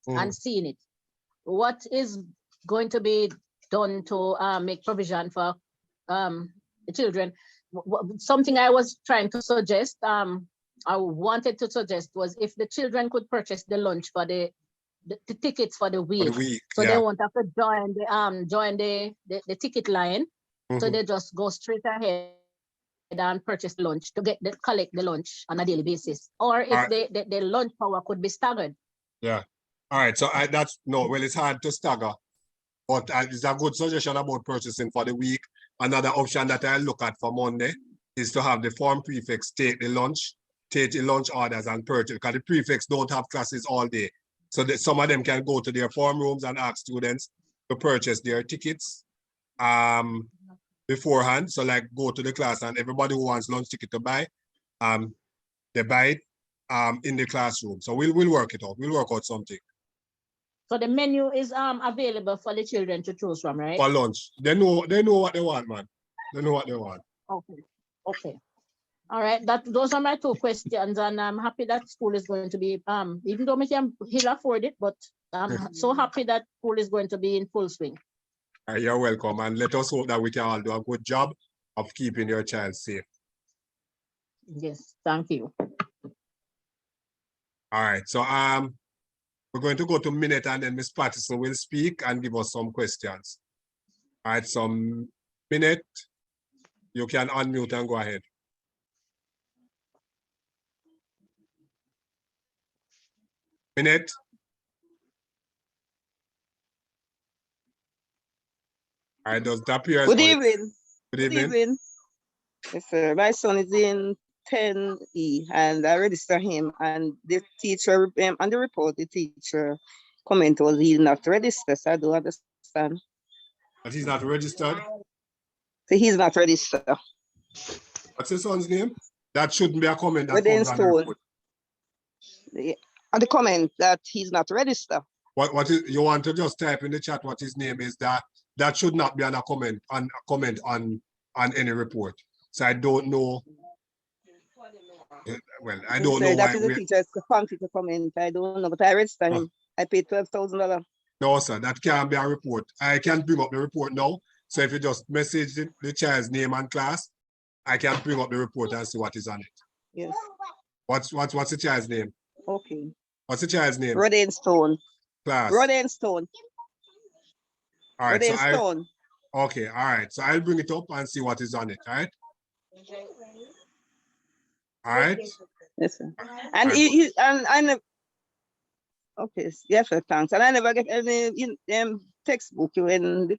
and seen it. What is going to be done to make provision for the children? Something I was trying to suggest, I wanted to suggest was if the children could purchase the lunch for the tickets for the week, so they won't have to join the ticket line. So they just go straight ahead and purchase lunch to collect the lunch on a daily basis, or if the lunch hour could be staggered. Yeah. All right. So it's hard to stagger, but it's a good suggestion about purchasing for the week. Another option that I look at for Monday is to have the form prefects take the lunch orders and purchase, because the prefects don't have classes all day. So that some of them can go to their form rooms and ask students to purchase their tickets beforehand. So like go to the class, and everybody who wants lunch ticket to buy, they buy it in the classroom. So we'll work it out. We'll work out something. So the menu is available for the children to choose from, right? For lunch. They know what they want, man. They know what they want. Okay. All right. Those are my two questions, and I'm happy that school is going to be even though he'll afford it, but I'm so happy that school is going to be in full swing. You're welcome, and let us hope that we can all do a good job of keeping your child safe. Yes, thank you. All right, so we're going to go to Minute, and then Ms. Patterson will speak and give us some questions. All right, so Minute, you can unmute and go ahead. Minute. All right, does that appear? Good evening. Good evening. Yes, sir. My son is in 10E, and I register him, and the teacher, on the report, the teacher comment was he's not registered, so I do understand. But he's not registered? So he's not registered. What's his son's name? That shouldn't be a comment that comes on the report. On the comment that he's not registered. What is, you want to just type in the chat what his name is? That should not be on a comment on any report. So I don't know. Well, I don't know that why. Is the teacher's function to comment. I don't know, but I registered him. I paid $12,000. No, sir, that can't be a report. I can bring up the report now. So if you just message the child's name and class, I can bring up the report and see what is on it. Yes. What's the child's name? Okay. What's the child's name? Rodin Stone. Class. Rodin Stone. All right. Rodin Stone. Okay. All right. So I'll bring it up and see what is on it. All right. All right. Yes, sir. And I never. Okay. Yes, sir. Thanks. And I never get any textbook when the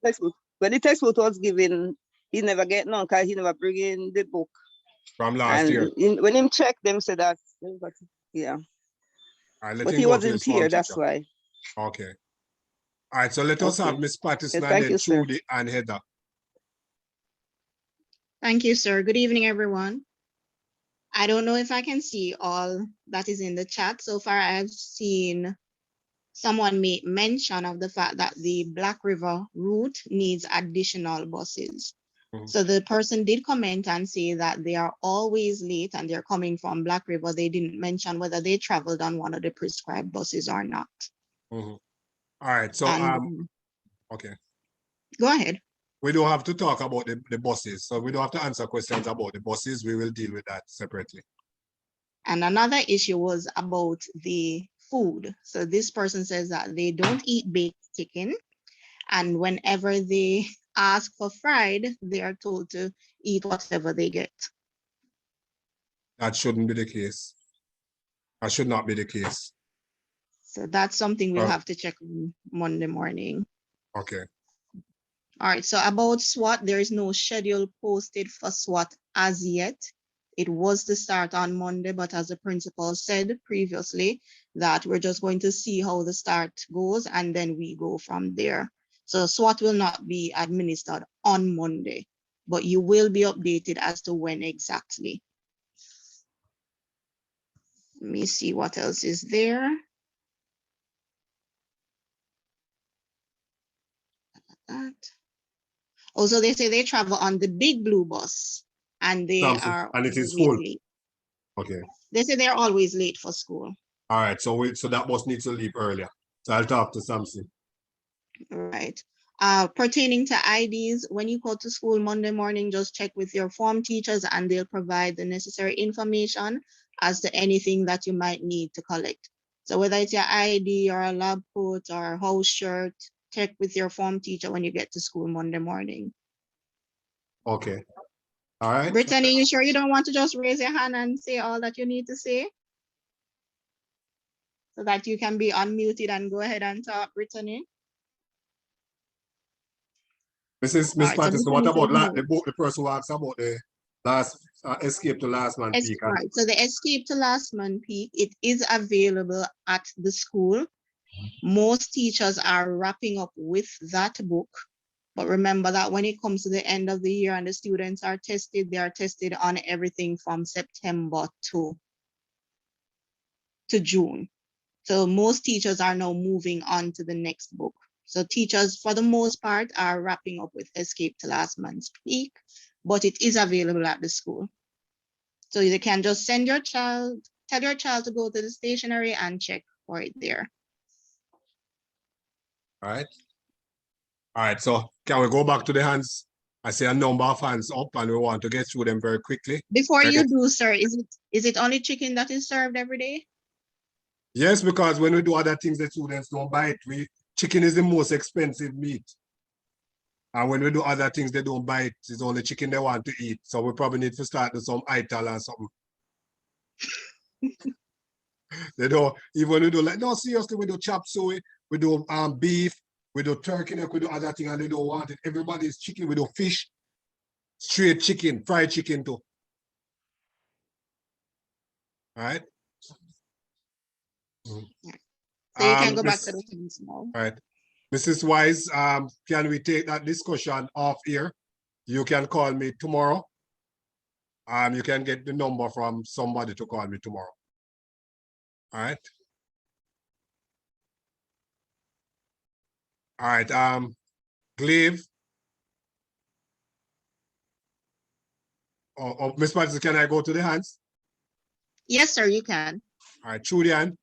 textbook was given. He never get none because he never bring in the book. From last year. When him check, them said that. Yeah. All right, but he wasn't here, that's why. Okay. All right, so let us have Ms. Patterson and then Trudy and Heather. Thank you, sir. Good evening, everyone. I don't know if I can see all that is in the chat. So far, I've seen someone make mention of the fact that the Black River route needs additional buses. So the person did comment and say that they are always late and they're coming from Black River. They didn't mention whether they traveled on one of the prescribed buses or not. All right, so okay. Go ahead. We don't have to talk about the buses. So we don't have to answer questions about the buses. We will deal with that separately. And another issue was about the food. So this person says that they don't eat baked chicken. And whenever they ask for fried, they are told to eat whatever they get. That shouldn't be the case. That should not be the case. So that's something we'll have to check on Monday morning. Okay. All right, so about SWAT, there is no schedule posted for SWAT as yet. It was to start on Monday, but as the principal said previously, that we're just going to see how the start goes and then we go from there. So SWAT will not be administered on Monday, but you will be updated as to when exactly. Let me see what else is there. Also, they say they travel on the big blue bus and they Samson, are and it is always full. late. Okay. They say they're always late for school. All right. So that bus needs to leave earlier. So I'll talk to Samson. Right. Pertaining to IDs, when you go to school Monday morning, just check with your form teachers and they'll provide the necessary information as to anything that you might need to collect. So whether it's your ID or a lab coat or a house shirt, check with your form teacher when you get to school Monday morning. Okay. All right. Brittany, you sure you don't want to just raise your hand and say all that you need to say? So that you can be unmuted and go ahead and talk, Brittany. Miss Alright, so Patterson, what Brittany about said no. the person who asked about the last escape to last man peak? Right. So the Escape to Last Man Peak, it is available at the school. Most teachers are wrapping up with that book. But remember that when it comes to the end of the year and the students are tested, they are tested on everything from September to June. So most teachers are now moving on to the next book. So teachers, for the most part, are wrapping up with Escape to Last Man's Peak, but it is available at the school. So you can just send your child, tell your child to go to the stationery and check for it there. All right. All right. So can we go back to the hands? I see a number of hands up and we want to get through them very quickly. Before you do, sir, is it only chicken that is served every day? Yes, because when we do other things, the students don't buy it. Chicken is the most expensive meat. And when we do other things, they don't buy it. It's only chicken they want to eat. So we probably need to start with some ital or something. They don't, even we do like, no, seriously, we do chop suey, we do beef, we do turkey neck, we do other things, and they don't want it. Everybody's chicken, we do fish, straight chicken, fried chicken too. All right. So you can go back to the things now. All right. Mrs. Wise, can we take that discussion off here? You can call me tomorrow. You can get the number from somebody to call me tomorrow. All right. All right. Glaive. Ms. Patterson, can I go to the hands? Yes, sir, you can. All right, Julian.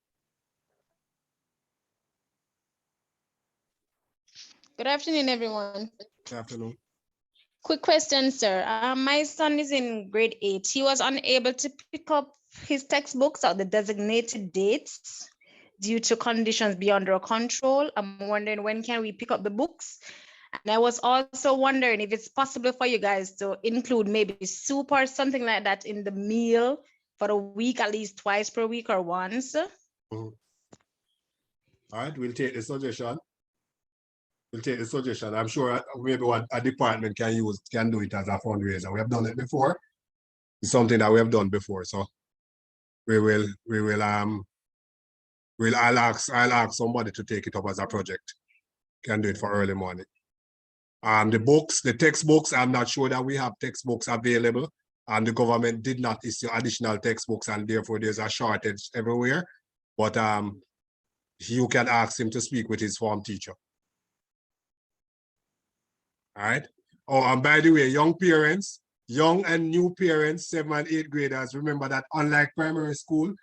Good afternoon, everyone. Good afternoon. Quick question, sir. My son is in grade 8. He was unable to pick up his textbooks at the designated dates due to conditions beyond our control. I'm wondering when can we pick up the books? And I was also wondering if it's possible for you guys to include maybe soup or something like that in the meal for a week, at least twice per week or once. All right, we'll take the suggestion. We'll take the suggestion. I'm sure maybe what a department can do it as a fundraiser. We have done it before. It's something that we have done before. So I'll ask somebody to take it up as a project. Can do it for early morning. The textbooks, I'm not sure that we have textbooks available. And the government did not issue additional textbooks, and therefore there's a shortage everywhere. But you can ask him to speak with his form teacher. All right. Oh, and by the way, young parents, young and new parents, 7th and 8th graders, remember that unlike primary school,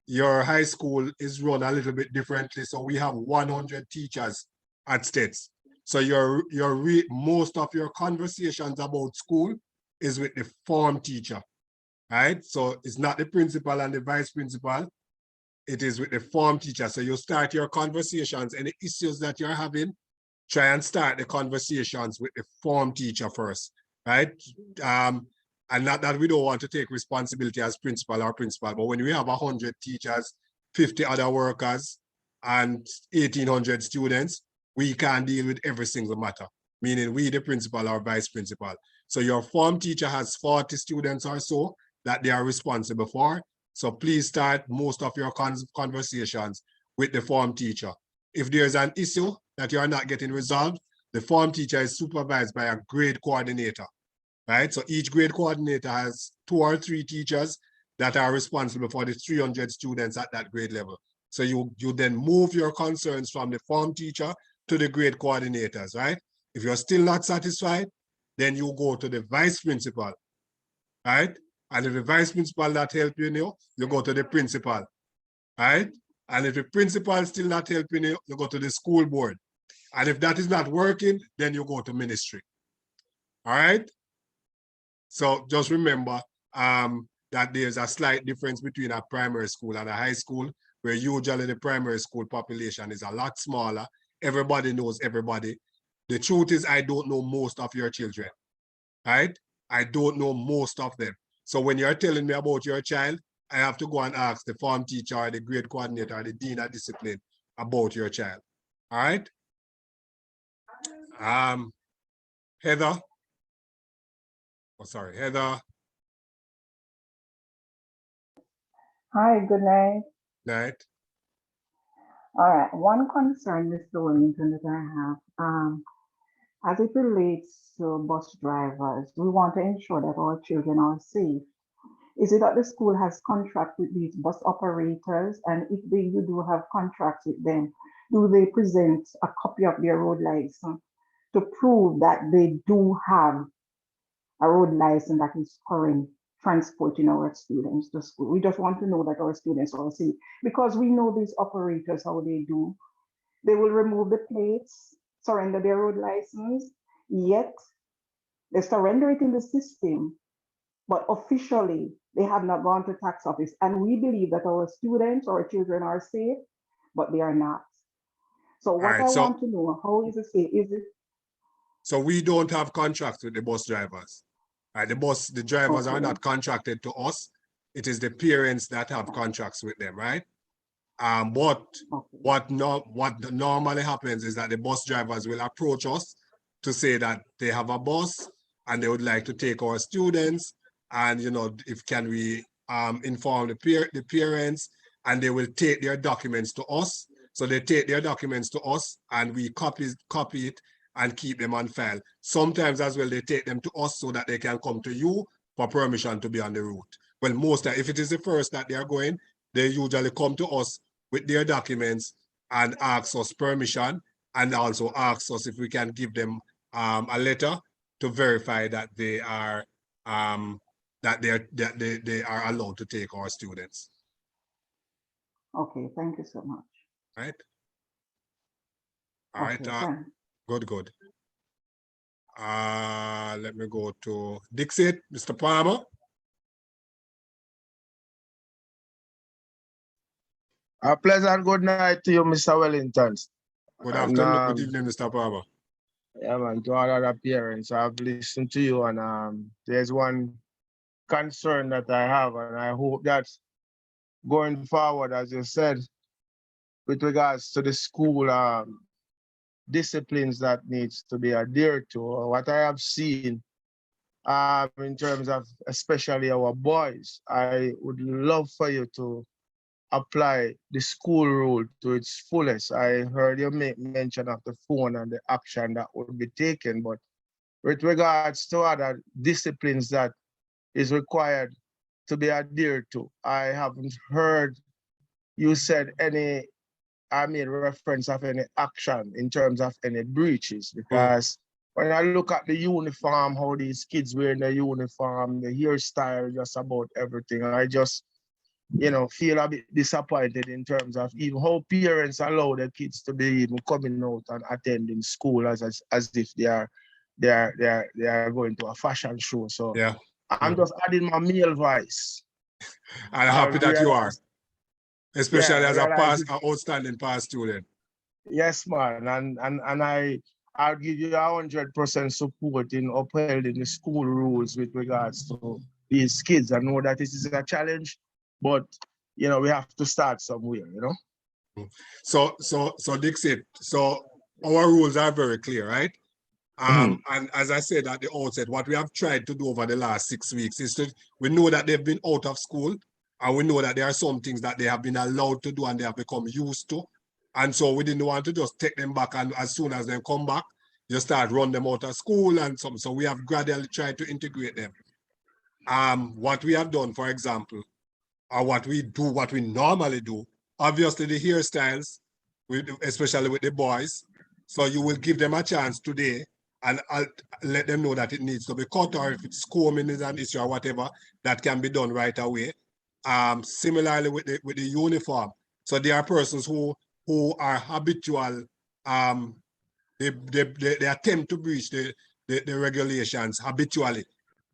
your high school is run a little bit differently. So we have 100 teachers at STETHS. So most of your conversations about school is with the form teacher, right? So it's not the principal and the vice principal. It is with the form teacher. So you start your conversations, any issues that you're having, try and start the conversations with the form teacher first, right? And not that we don't want to take responsibility as principal, but when we have 100 teachers, 50 other workers, and 1,800 students, we can't deal with every single matter, meaning we, the principal or vice principal. So your form teacher has 40 students or so that they are responsible for. So please start most of your conversations with the form teacher. If there's an issue that you are not getting resolved, the form teacher is supervised by a grade coordinator, right? So each grade coordinator has 2 or 3 teachers that are responsible for the 300 students at that grade level. So you then move your concerns from the form teacher to the grade coordinators, right? If you're still not satisfied, then you go to the vice principal, right? And if the vice principal not help you, you go to the principal, right? And if the principal still not helping you, you go to the school board. And if that is not working, then you go to ministry. All right? So just remember that there's a slight difference between a primary school and a high school, where usually the primary school population is a lot smaller. Everybody knows everybody. The truth is, I don't know most of your children, right? I don't know most of them. So when you're telling me about your child, I have to go and ask the form teacher or the grade coordinator or the dean of discipline about your child. All right? Heather. Oh, sorry, Heather. Hi, good night. Night. All right, one concern, Mr. Wellington, that I have, as it relates to bus drivers, we want to ensure that our children are safe. Is it that the school has contract with these bus operators? And if you do have contracts with them, do they present a copy of their road license to prove that they do have a road license that is current transporting our students to school? We just want to know that our students are safe, because we know these operators, how they do. They will remove the plates, surrender their road license, yet they surrender it in the system, but officially they have not gone to tax office. And we believe that our students or children are safe, but they are not. So what I want to know, how is it safe? Is it? So we don't have contracts with the bus drivers. Right? The drivers are not contracted to us. It is the parents that have contracts with them, right? But what normally happens is that the bus drivers will approach us to say that they have a bus and they would like to take our students, and if can we inform the parents, and they will take their documents to us. So they take their documents to us and we copy it and keep them on file. Sometimes as well, they take them to us so that they can come to you for permission to be on the route. Well, most if it is the first that they are going, they usually come to us with their documents and ask us permission, and also ask us if we can give them a letter to verify that they are they are allowed to take our students. Okay, thank you so much. Right. All right. Good. Let me go to Dixit, Mr. Palmer. A pleasant good night to you, Mr. Wellington. Good afternoon, good evening, Mr. Palmer. Yeah, man, to all other parents, I've listened to you, and there's one concern that I have, and I hope that going forward, as you said, with regards to the school disciplines that needs to be adhered to, what I have seen in terms of especially our boys, I would love for you to apply the school rule to its fullest. I heard you make mention of the phone and the action that would be taken, but with regards to other disciplines that is required to be adhered to, I haven't heard you said any, I made reference of any action in terms of any breaches, because when I look at the uniform, how these kids wearing the uniform, the hairstyle, just about everything, I just feel a bit disappointed in terms of even how parents allow their kids to be even coming out and attending school as if they are going to a fashion show. So yeah, I'm just adding my male voice. I'm happy that you are, especially as an outstanding past student. Yes, man, and I'll give you 100% support in upholding the school rules with regards to these kids. I know that this is a challenge, but we have to start somewhere, So Dixit, so our rules are very clear, right? And as I said at the outset, what we have tried to do over the last 6 weeks is we know that they've been out of school, and we know that there are some things that they have been allowed to do and they have become used to. And so we didn't want to just take them back, and as soon as they come back, you start run them out of school and some. So we have gradually tried to integrate them. What we have done, for example, or what we normally do, obviously the hairstyles, especially with the boys. So you will give them a chance today, and I'll let them know that it needs to be cut, or if it's combing is an issue or whatever, that can be done right away. Similarly with the uniform. So there are persons who are habitual, they attempt to breach the regulations habitually.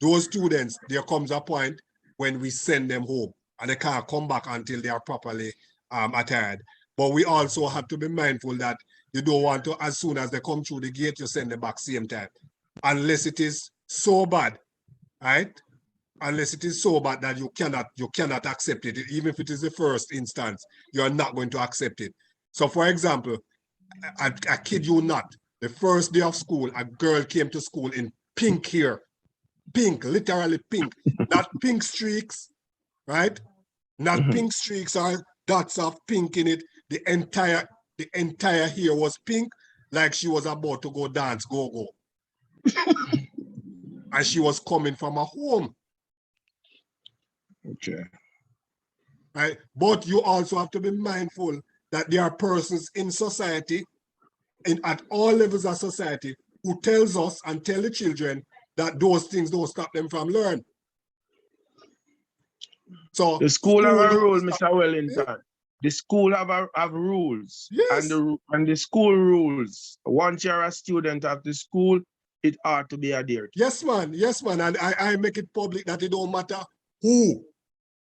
Those students, there comes a point when we send them home and they can't come back until they are properly attired. But we also have to be mindful that you don't want to, as soon as they come through the gate, you send them back same time. Unless it is so bad, right? Unless it is so bad that you cannot accept it. Even if it is the first instance, you're not going to accept it. So for example, I kid you not, the first day of school, a girl came to school in pink hair. Pink, literally pink. Not pink streaks, right? Not pink streaks or dots of pink in it. The entire hair was pink, like she was about to go dance, go. And she was coming from a home. Okay. Right? But you also have to be mindful that there are persons in society, at all levels of society, who tells us and tell the children that those things don't stop them from learning. So the school have a rule, Mr. Wellington. The school have rules. Yes. And the school rules. Once you're a student of the school, it ought to be adhered. Yes, man. Yes, man. And I make it public that it don't matter who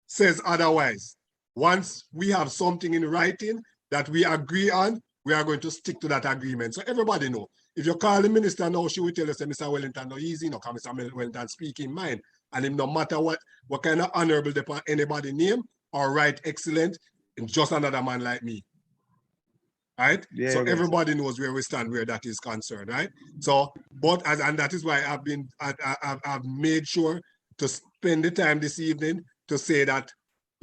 says otherwise. Once we have something in writing that we agree on, we are going to stick to that agreement. So everybody know. If you call the minister now, she will tell us, Mr. Wellington, no easy, no, because Mr. Wellington speak in mind. And him, no matter what kind of honorable depend anybody name or right excellent, it's just another man like me. Right? Yeah, so yes. everybody knows where we stand, where that is concerned, right? So, and that is why I've made sure to spend the time this evening to say that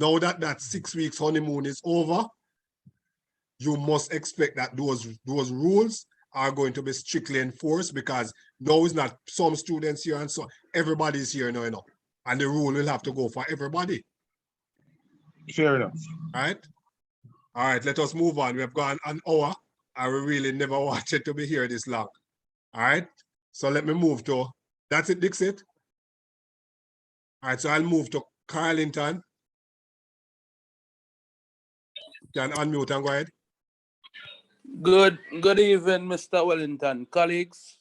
now that 6 weeks honeymoon is over, you must expect that those rules are going to be strictly enforced, because now it's not some students here and so everybody's here now, and the rule will have to go for everybody. Fair enough. All right, let us move on. We have gone an hour. I really never wanted to be here this long. All right, so let me move to, that's it, Dixit. All right, so I'll move to Carlington. Can unmute and go ahead. Good evening, Mr. Wellington, colleagues.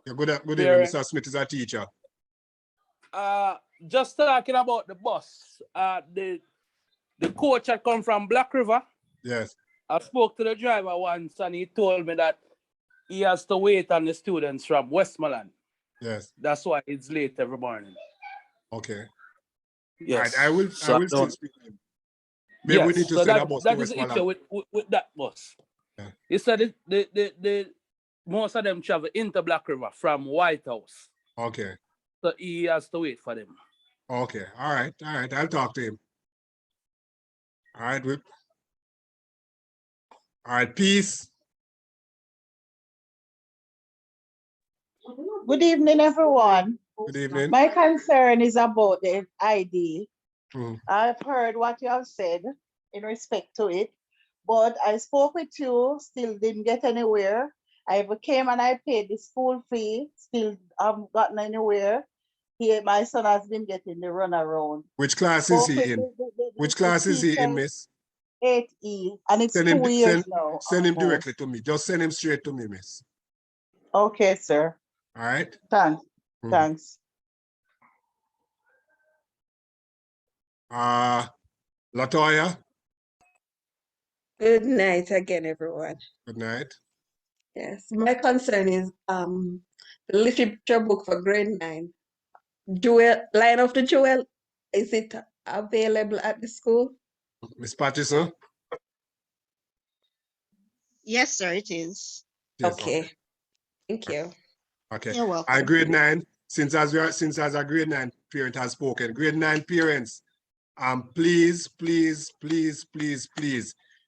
Yeah, good evening, Mr. Smith is a teacher. Just talking about the bus. The coach had come from Black River. Yes. I spoke to the driver once and he told me that he has to wait on the students from Westmoreland. Yes. That's why it's late every morning. Okay. Yes. Right, I will still speak to him. Maybe yes, we need to so send a bus that to is the Westmoreland. issue with that bus. Yeah. He said the most of them travel into Black River from White House. Okay. So he has to wait for them. Okay. All right. I'll talk to him. All right. All right. Peace. Good evening, everyone. Good evening. My concern is about the ID. Mm. I've heard what you have said in respect to it, but I spoke with you, still didn't get anywhere. I came and I paid the school fee, still haven't gotten anywhere. My son has been getting the runaround. Which class is he in? Which class is he in, miss? 8E, and it's Send 2 him, years now. Send him directly to me. Just send him straight to me, miss. Okay, sir. All right. Thanks. Thanks. Latoya. Good night again, everyone. Good night. Yes, my concern is the literature book for grade 9. Line of the Jewel, is it available at the school? Miss Patterson? Yes, sir, it is. Yes, okay. Thank you. Okay. You're welcome. And grade 9, since as a grade 9 parent has spoken, grade 9 parents, please,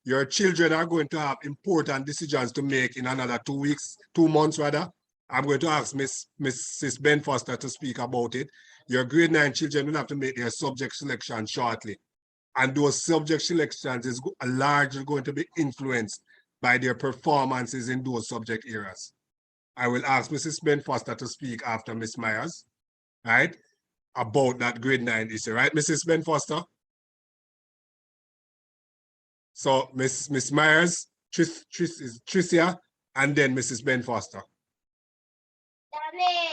your children are going to have important decisions to make in another 2 months rather. I'm going to ask Mrs. Ben Foster to speak about it. Your grade 9 children will have to make their subject selection shortly. And those subject selections is largely going to be influenced by their performances in those subject areas. I will ask Mrs. Ben Foster to speak after Miss Myers, right? About that grade 9 issue, right, Mrs. Ben Foster? So Miss Myers, Tricia, and then Mrs. Ben Foster.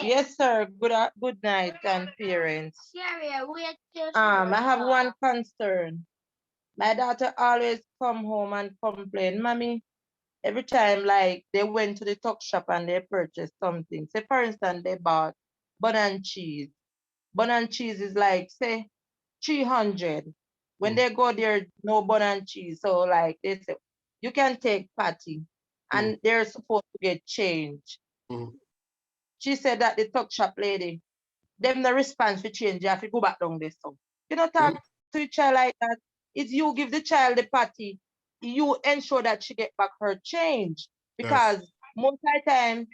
Yes, sir. Good night, and parents. I have one concern. My daughter always come home and complain, Mommy, every time like they went to the tuck shop and they purchased something. Say, for instance, they bought bun and cheese. Bun and cheese is like, say, 300. When they go there, no bun and cheese. So like they say, you can take patty and they're supposed to get change. She said that the tuck shop lady, them the response for change, you have to go back down there. So you don't talk to your child like that. It's you give the child the patty, you ensure that she get back her change. Because most of the time,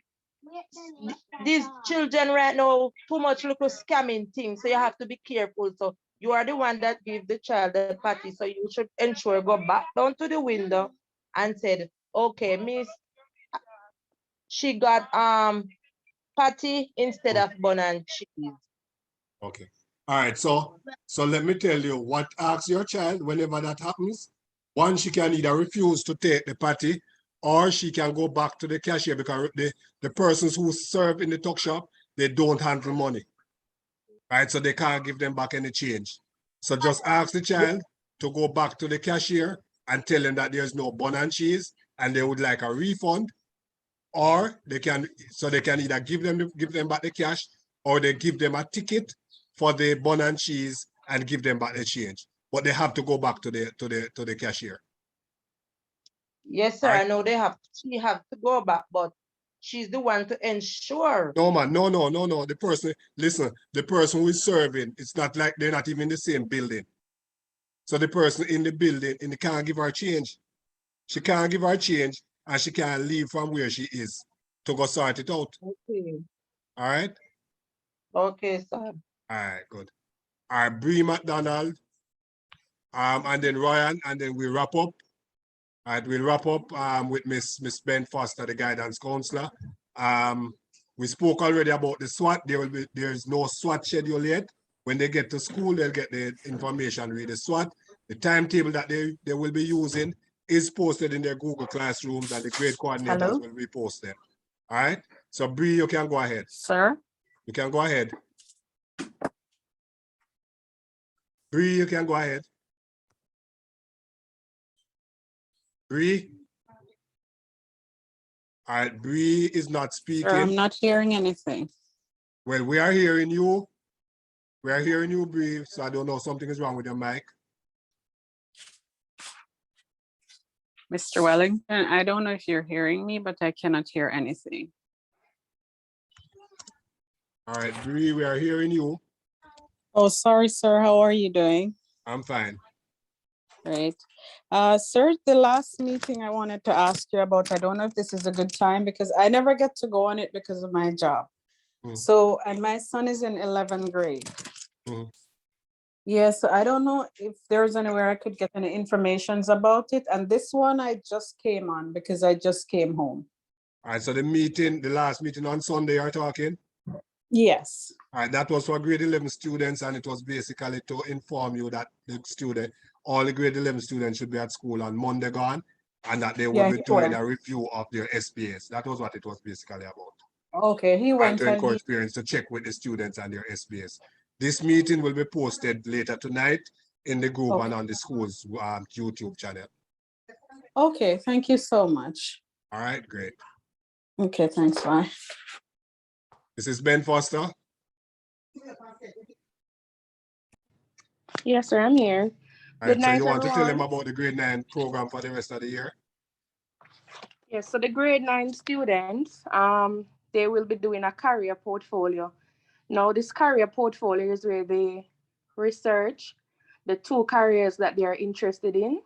these children right now too much little scamming things, so you have to be careful. So you are the one that give the child the patty, so you should ensure go back down to the window and said, okay, miss, she got patty instead of bun and cheese. Okay. All right. So let me tell you what asks your child whenever that happens. One, she can either refuse to take the patty or she can go back to the cashier because the persons who serve in the tuck shop, they don't handle money. Right? So they can't give them back any change. So just ask the child to go back to the cashier and tell them that there's no bun and cheese and they would like a refund, or they can either give them back the cash, or they give them a ticket for the bun and cheese and give them back the change. But they have to go back to the cashier. Yes, sir. Right? I know she have to go back, but she's the one to ensure. No, man, no. The person, listen, the person who is serving, it's not like they're not even in the same building. So the person in the building, and they can't give her change. She can't give her change, and she can't leave from where she is to go sort it out. Okay. All right? Okay, sir. All right, good. All right, Bree McDonald, and then Ryan, and then we wrap up. All right, we'll wrap up with Miss Ben Foster, the guidance counselor. We spoke already about the SWAT. There's no SWAT schedule yet. When they get to school, they'll get the information with the SWAT. The timetable that they will be using is posted in their Google Classrooms, and the grade coordinators will repost them. All right. So Bree, you can go ahead. Sir? You can go ahead. Bree, you can go ahead. Bree? All right, Bree is not speaking. Sir, I'm not hearing anything. Well, we are hearing you. We are hearing you, Bree. So I don't know, something is wrong with your mic. Mr. Wellington, I don't know if you're hearing me, but I cannot hear anything. All right, Bree, we are hearing you. Oh, sorry, sir. How are you doing? I'm fine. Great. Sir, the last meeting I wanted to ask you about, I don't know if this is a good time because I never get to go on it because of my job. So, and my son is in 11th grade. Yes, I don't know if there's anywhere I could get any information about it. And this one I just came on because I just came home. All right, so the last meeting on Sunday you're talking? Yes. All right, that was for grade 11 students, and it was basically to inform you that all the grade 11 students should be at school on Monday gone, and that they will be doing a review of their SPAs. That was what it was basically about. Okay, he went to encourage parents to check with the students and their SPAs. This meeting will be posted later tonight in the group and on the school's YouTube channel. Okay, thank you so much. All right, great. Okay, thanks, bye. This is Ben Foster. Yes, sir, I'm here. Good night, so you want to tell them about the grade 9 program for the rest of the year? Yes, so the grade 9 students, they will be doing a career portfolio. Now, this career portfolio is where they research the 2 careers that they are interested in,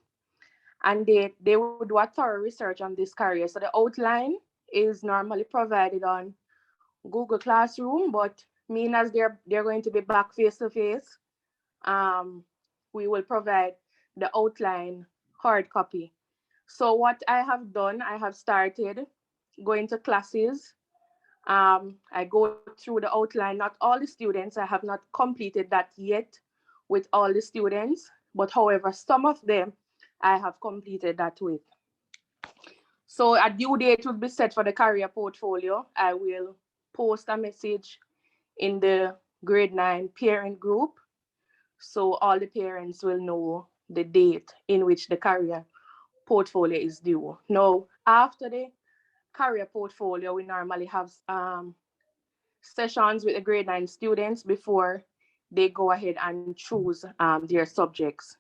and they would do a thorough research on this career. So the outline is normally provided on Google Classroom, but mean as they're going to be back face-to-face, we will provide the outline hard copy. So what I have done, I have started going to classes I go through the outline, not all the students, I have not completed that yet with all the students, but however, some of them I have completed that with. So a due date will be set for the career portfolio. I will post a message in the grade 9 parent group, so all the parents will know the date in which the career portfolio is due. Now, after the career portfolio, we normally have sessions with the grade 9 students before they go ahead and choose their subjects.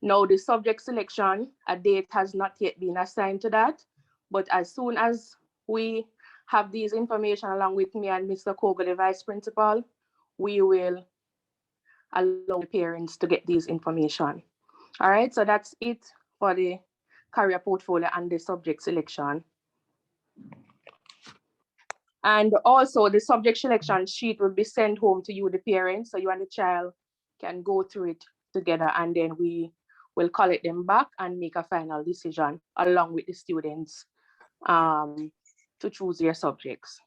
Now, the subject selection, a date has not yet been assigned to that, but as soon as we have these information along with me and Mr. Kogel, the vice principal, we will allow the parents to get these information. All right, so that's it for the career portfolio and the subject selection. And also the subject selection sheet will be sent home to you, the parents, so you and the child can go through it together, and then we will collect them back and make a final decision along with the students to choose their subjects.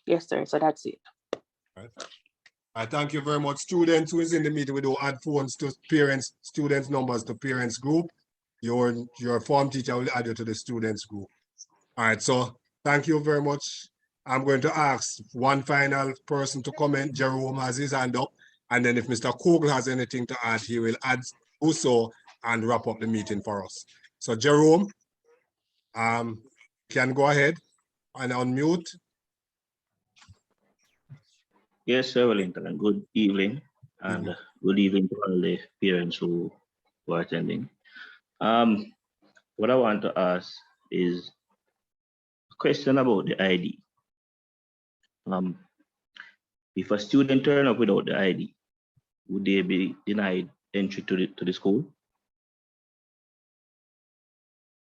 Yes, sir, so that's it. Right. I thank you very much. Students who is in the meeting, we do add phones to parents, students numbers to parents group. Your form teacher will add you to the students group. All right, so thank you very much. I'm going to ask one final person to comment. Jerome has his hand up. And then if Mr. Kogel has anything to add, he will add also and wrap up the meeting for us. So Jerome, can go ahead and unmute. Yes, Sir Wellington, and good evening, and good evening to all the parents who are attending. What I want to ask is a question about the ID. If a student turn up without the ID, would they be denied entry to the school?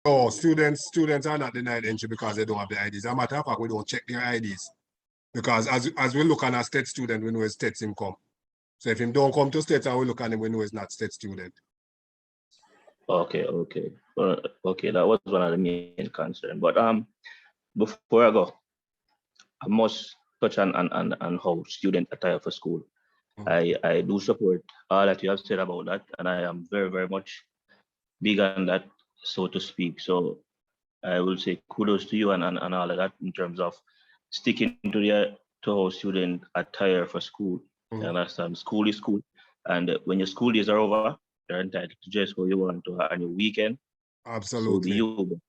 Oh, students are not denied entry because they don't have the IDs. As a matter of fact, we don't check their IDs. Because as we look on a state student, we know it's state him come. So if him don't come to state and we look at him, we know he's not state student. Okay. Okay, that was one of the main concerns. But before I go, I must touch on how student attire for school. I do support all that you have said about that, and I am very, very much big on that, so to speak. So I will say kudos to you and all of that in terms of sticking to how student attire for school. You understand? School is school, and when your school days are over, you're entitled to dress how you want to on your weekend. Absolutely. So you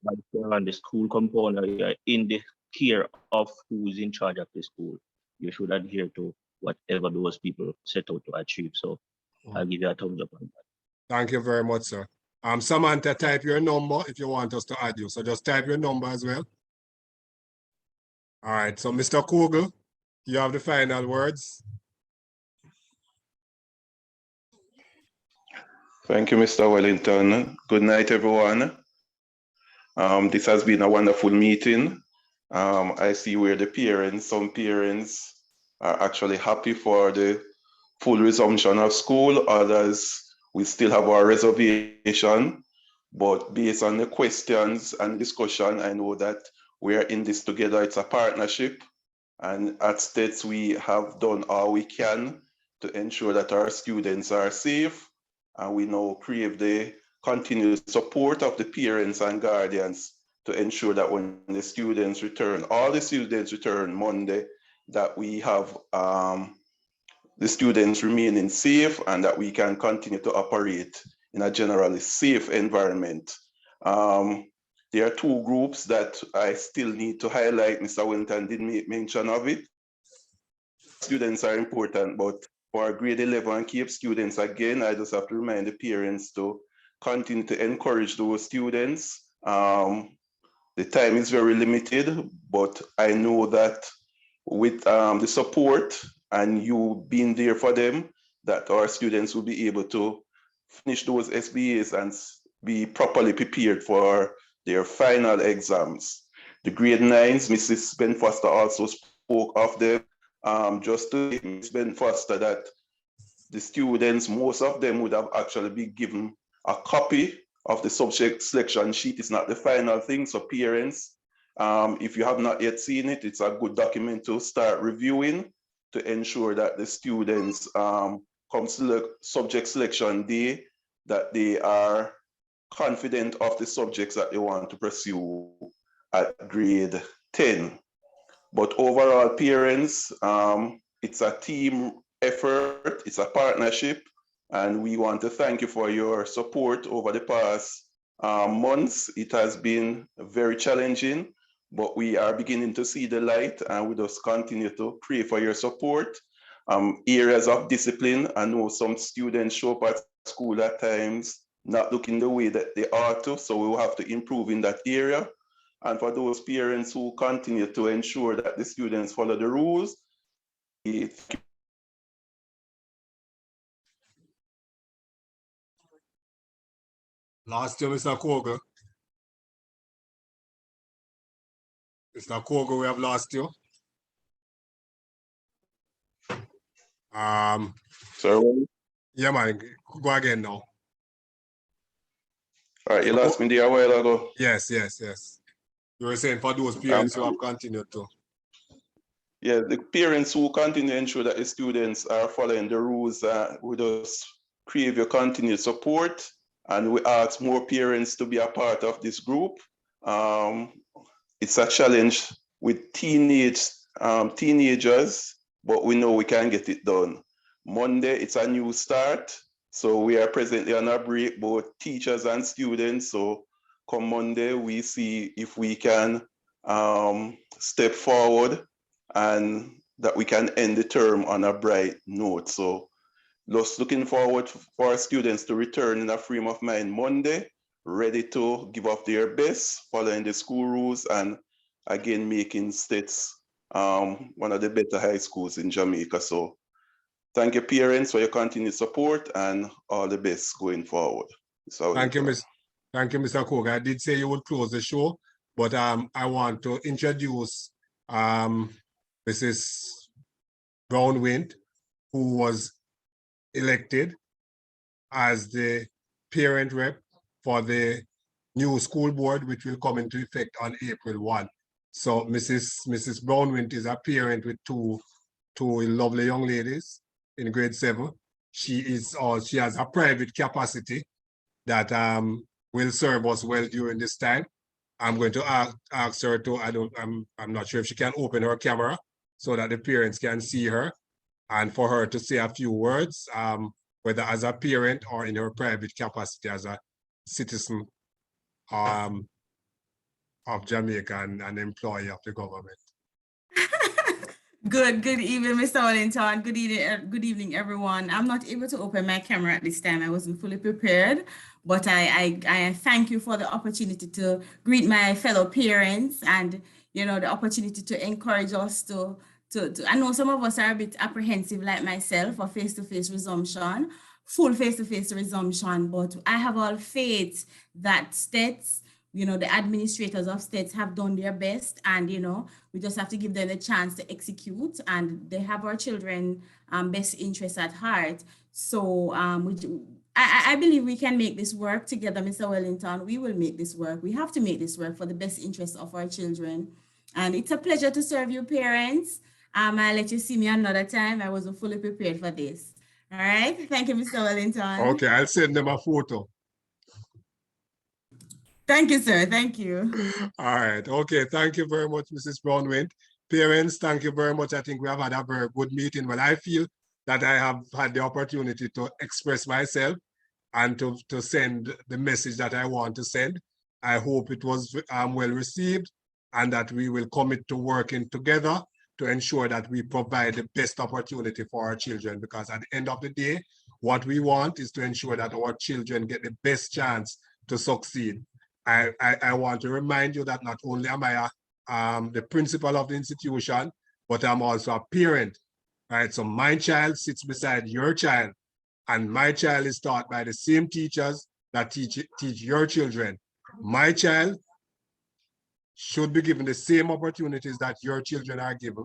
on the school compound, you're in the care of who is in charge of the school. You should adhere to whatever those people set out to achieve. So I'll give you a thumbs up on that. Thank you very much, sir. Samantha, type your number if you want us to add you. So just type your number as well. All right, so Mr. Kogel, you have the final words. Thank you, Mr. Wellington. Good night, everyone. This has been a wonderful meeting. I see where some parents are actually happy for the full resumption of school. Others, we still have our reservation. But based on the questions and discussion, I know that we are in this together. It's a partnership. And at STETHS, we have done all we can to ensure that our students are safe. And we now crave the continued support of the parents and guardians to ensure that when the students return, all the students return Monday, that we have the students remaining safe and that we can continue to operate in a generally safe environment. There are two groups that I still need to highlight. Mr. Wellington did make mention of it. Students are important, but for grade 11 and Cape students, again, I just have to remind the parents to continue to encourage those students. The time is very limited, but I know that with the support and you being there for them, that our students will be able to finish those SBAs and be properly prepared for their final exams. The grade 9s, Mrs. Ben Foster also spoke of them. Just to Ms. Ben Foster, that the students, most of them would have actually been given a copy of the subject selection sheet. It's not the final thing, so parents, If you have not yet seen it, it's a good document to start reviewing to ensure that the students come subject selection day, that they are confident of the subjects that they want to pursue at grade 10. But overall, parents, it's a team effort, it's a partnership, and we want to thank you for your support over the past months. It has been very challenging, but we are beginning to see the light, and we just continue to pray for your support. Areas of discipline, I know some students show up at school at times not looking the way that they ought to, so we will have to improve in that area. And for those parents who continue to ensure that the students follow the rules, Last year, Mr. Koga. Mr. Koga, we have lost you. Sorry? Yeah, man, go again now. All right, you lost me there a while ago. Yes. You were saying for those parents who have continued to. Yeah, the parents who continue to ensure that the students are following the rules, we just crave your continued support, and we ask more parents to be a part of this group. It's a challenge with teenagers, but we know we can get it done. Monday, it's a new start. So we are presently on a break, both teachers and students. So come Monday, we see if we can step forward and that we can end the term on a bright note. So just looking forward for our students to return in a frame of mind Monday, ready to give up their best, following the school rules, and again, making STETHS one of the better high schools in Jamaica. So thank you, parents, for your continued support, and all the best going forward. Thank you, Mr. Koga. I did say you would close the show, but I want to introduce Mrs. Brownwind, who was elected as the parent rep for the new school board, which will come into effect on April 1. So Mrs. Brownwind is a parent with two lovely young ladies in grade 7. She has a private capacity that will serve us well during this time. I'm going to ask her to, I'm not sure if she can open her camera so that the parents can see her, and for her to say a few words, whether as a parent or in her private capacity as a citizen of Jamaica and an employee of the government. Good evening, Mr. Wellington. Good evening, everyone. I'm not able to open my camera at this time. I wasn't fully prepared, but I thank you for the opportunity to greet my fellow parents and, you know, the opportunity to encourage us to I know some of us are a bit apprehensive like myself for face-to-face resumption, full face-to-face resumption, but I have all faith that STETHS, you know, the administrators of STETHS have done their best, and, you know, we just have to give them the chance to execute, and they have our children best interests at heart. So I believe we can make this work together, Mr. Wellington. We will make this work. We have to make this work for the best interests of our children. And it's a pleasure to serve you, parents. I'll let you see me another time. I wasn't fully prepared for this. All right. Thank you, Mr. Wellington. Okay, I'll send them a photo. Thank you, sir. Thank you. All right. Okay. Thank you very much, Mrs. Brownwind. Parents, thank you very much. I think we have had a very good meeting. Well, I feel that I have had the opportunity to express myself and to send the message that I want to send. I hope it was well received, and that we will commit to working together to ensure that we provide the best opportunity for our children, because at the end of the day, what we want is to ensure that our children get the best chance to succeed. I want to remind you that not only am I the principal of the institution, but I'm also a parent, right? So my child sits beside your child, and my child is taught by the same teachers that teach your children. My child should be given the same opportunities that your children are given,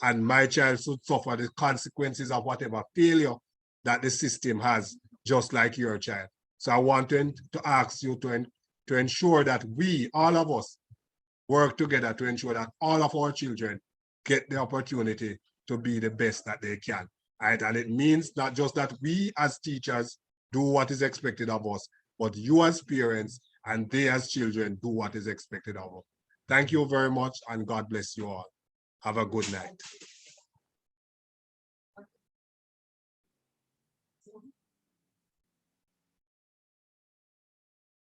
and my child should suffer the consequences of whatever failure that the system has, just like your child. So I want to ask you to ensure that we, all of us, work together to ensure that all of our children get the opportunity to be the best that they can. Right? And it means not just that we as teachers do what is expected of us, but you as parents and they as children do what is expected of us. Thank you very much, and God bless you all. Have a good night.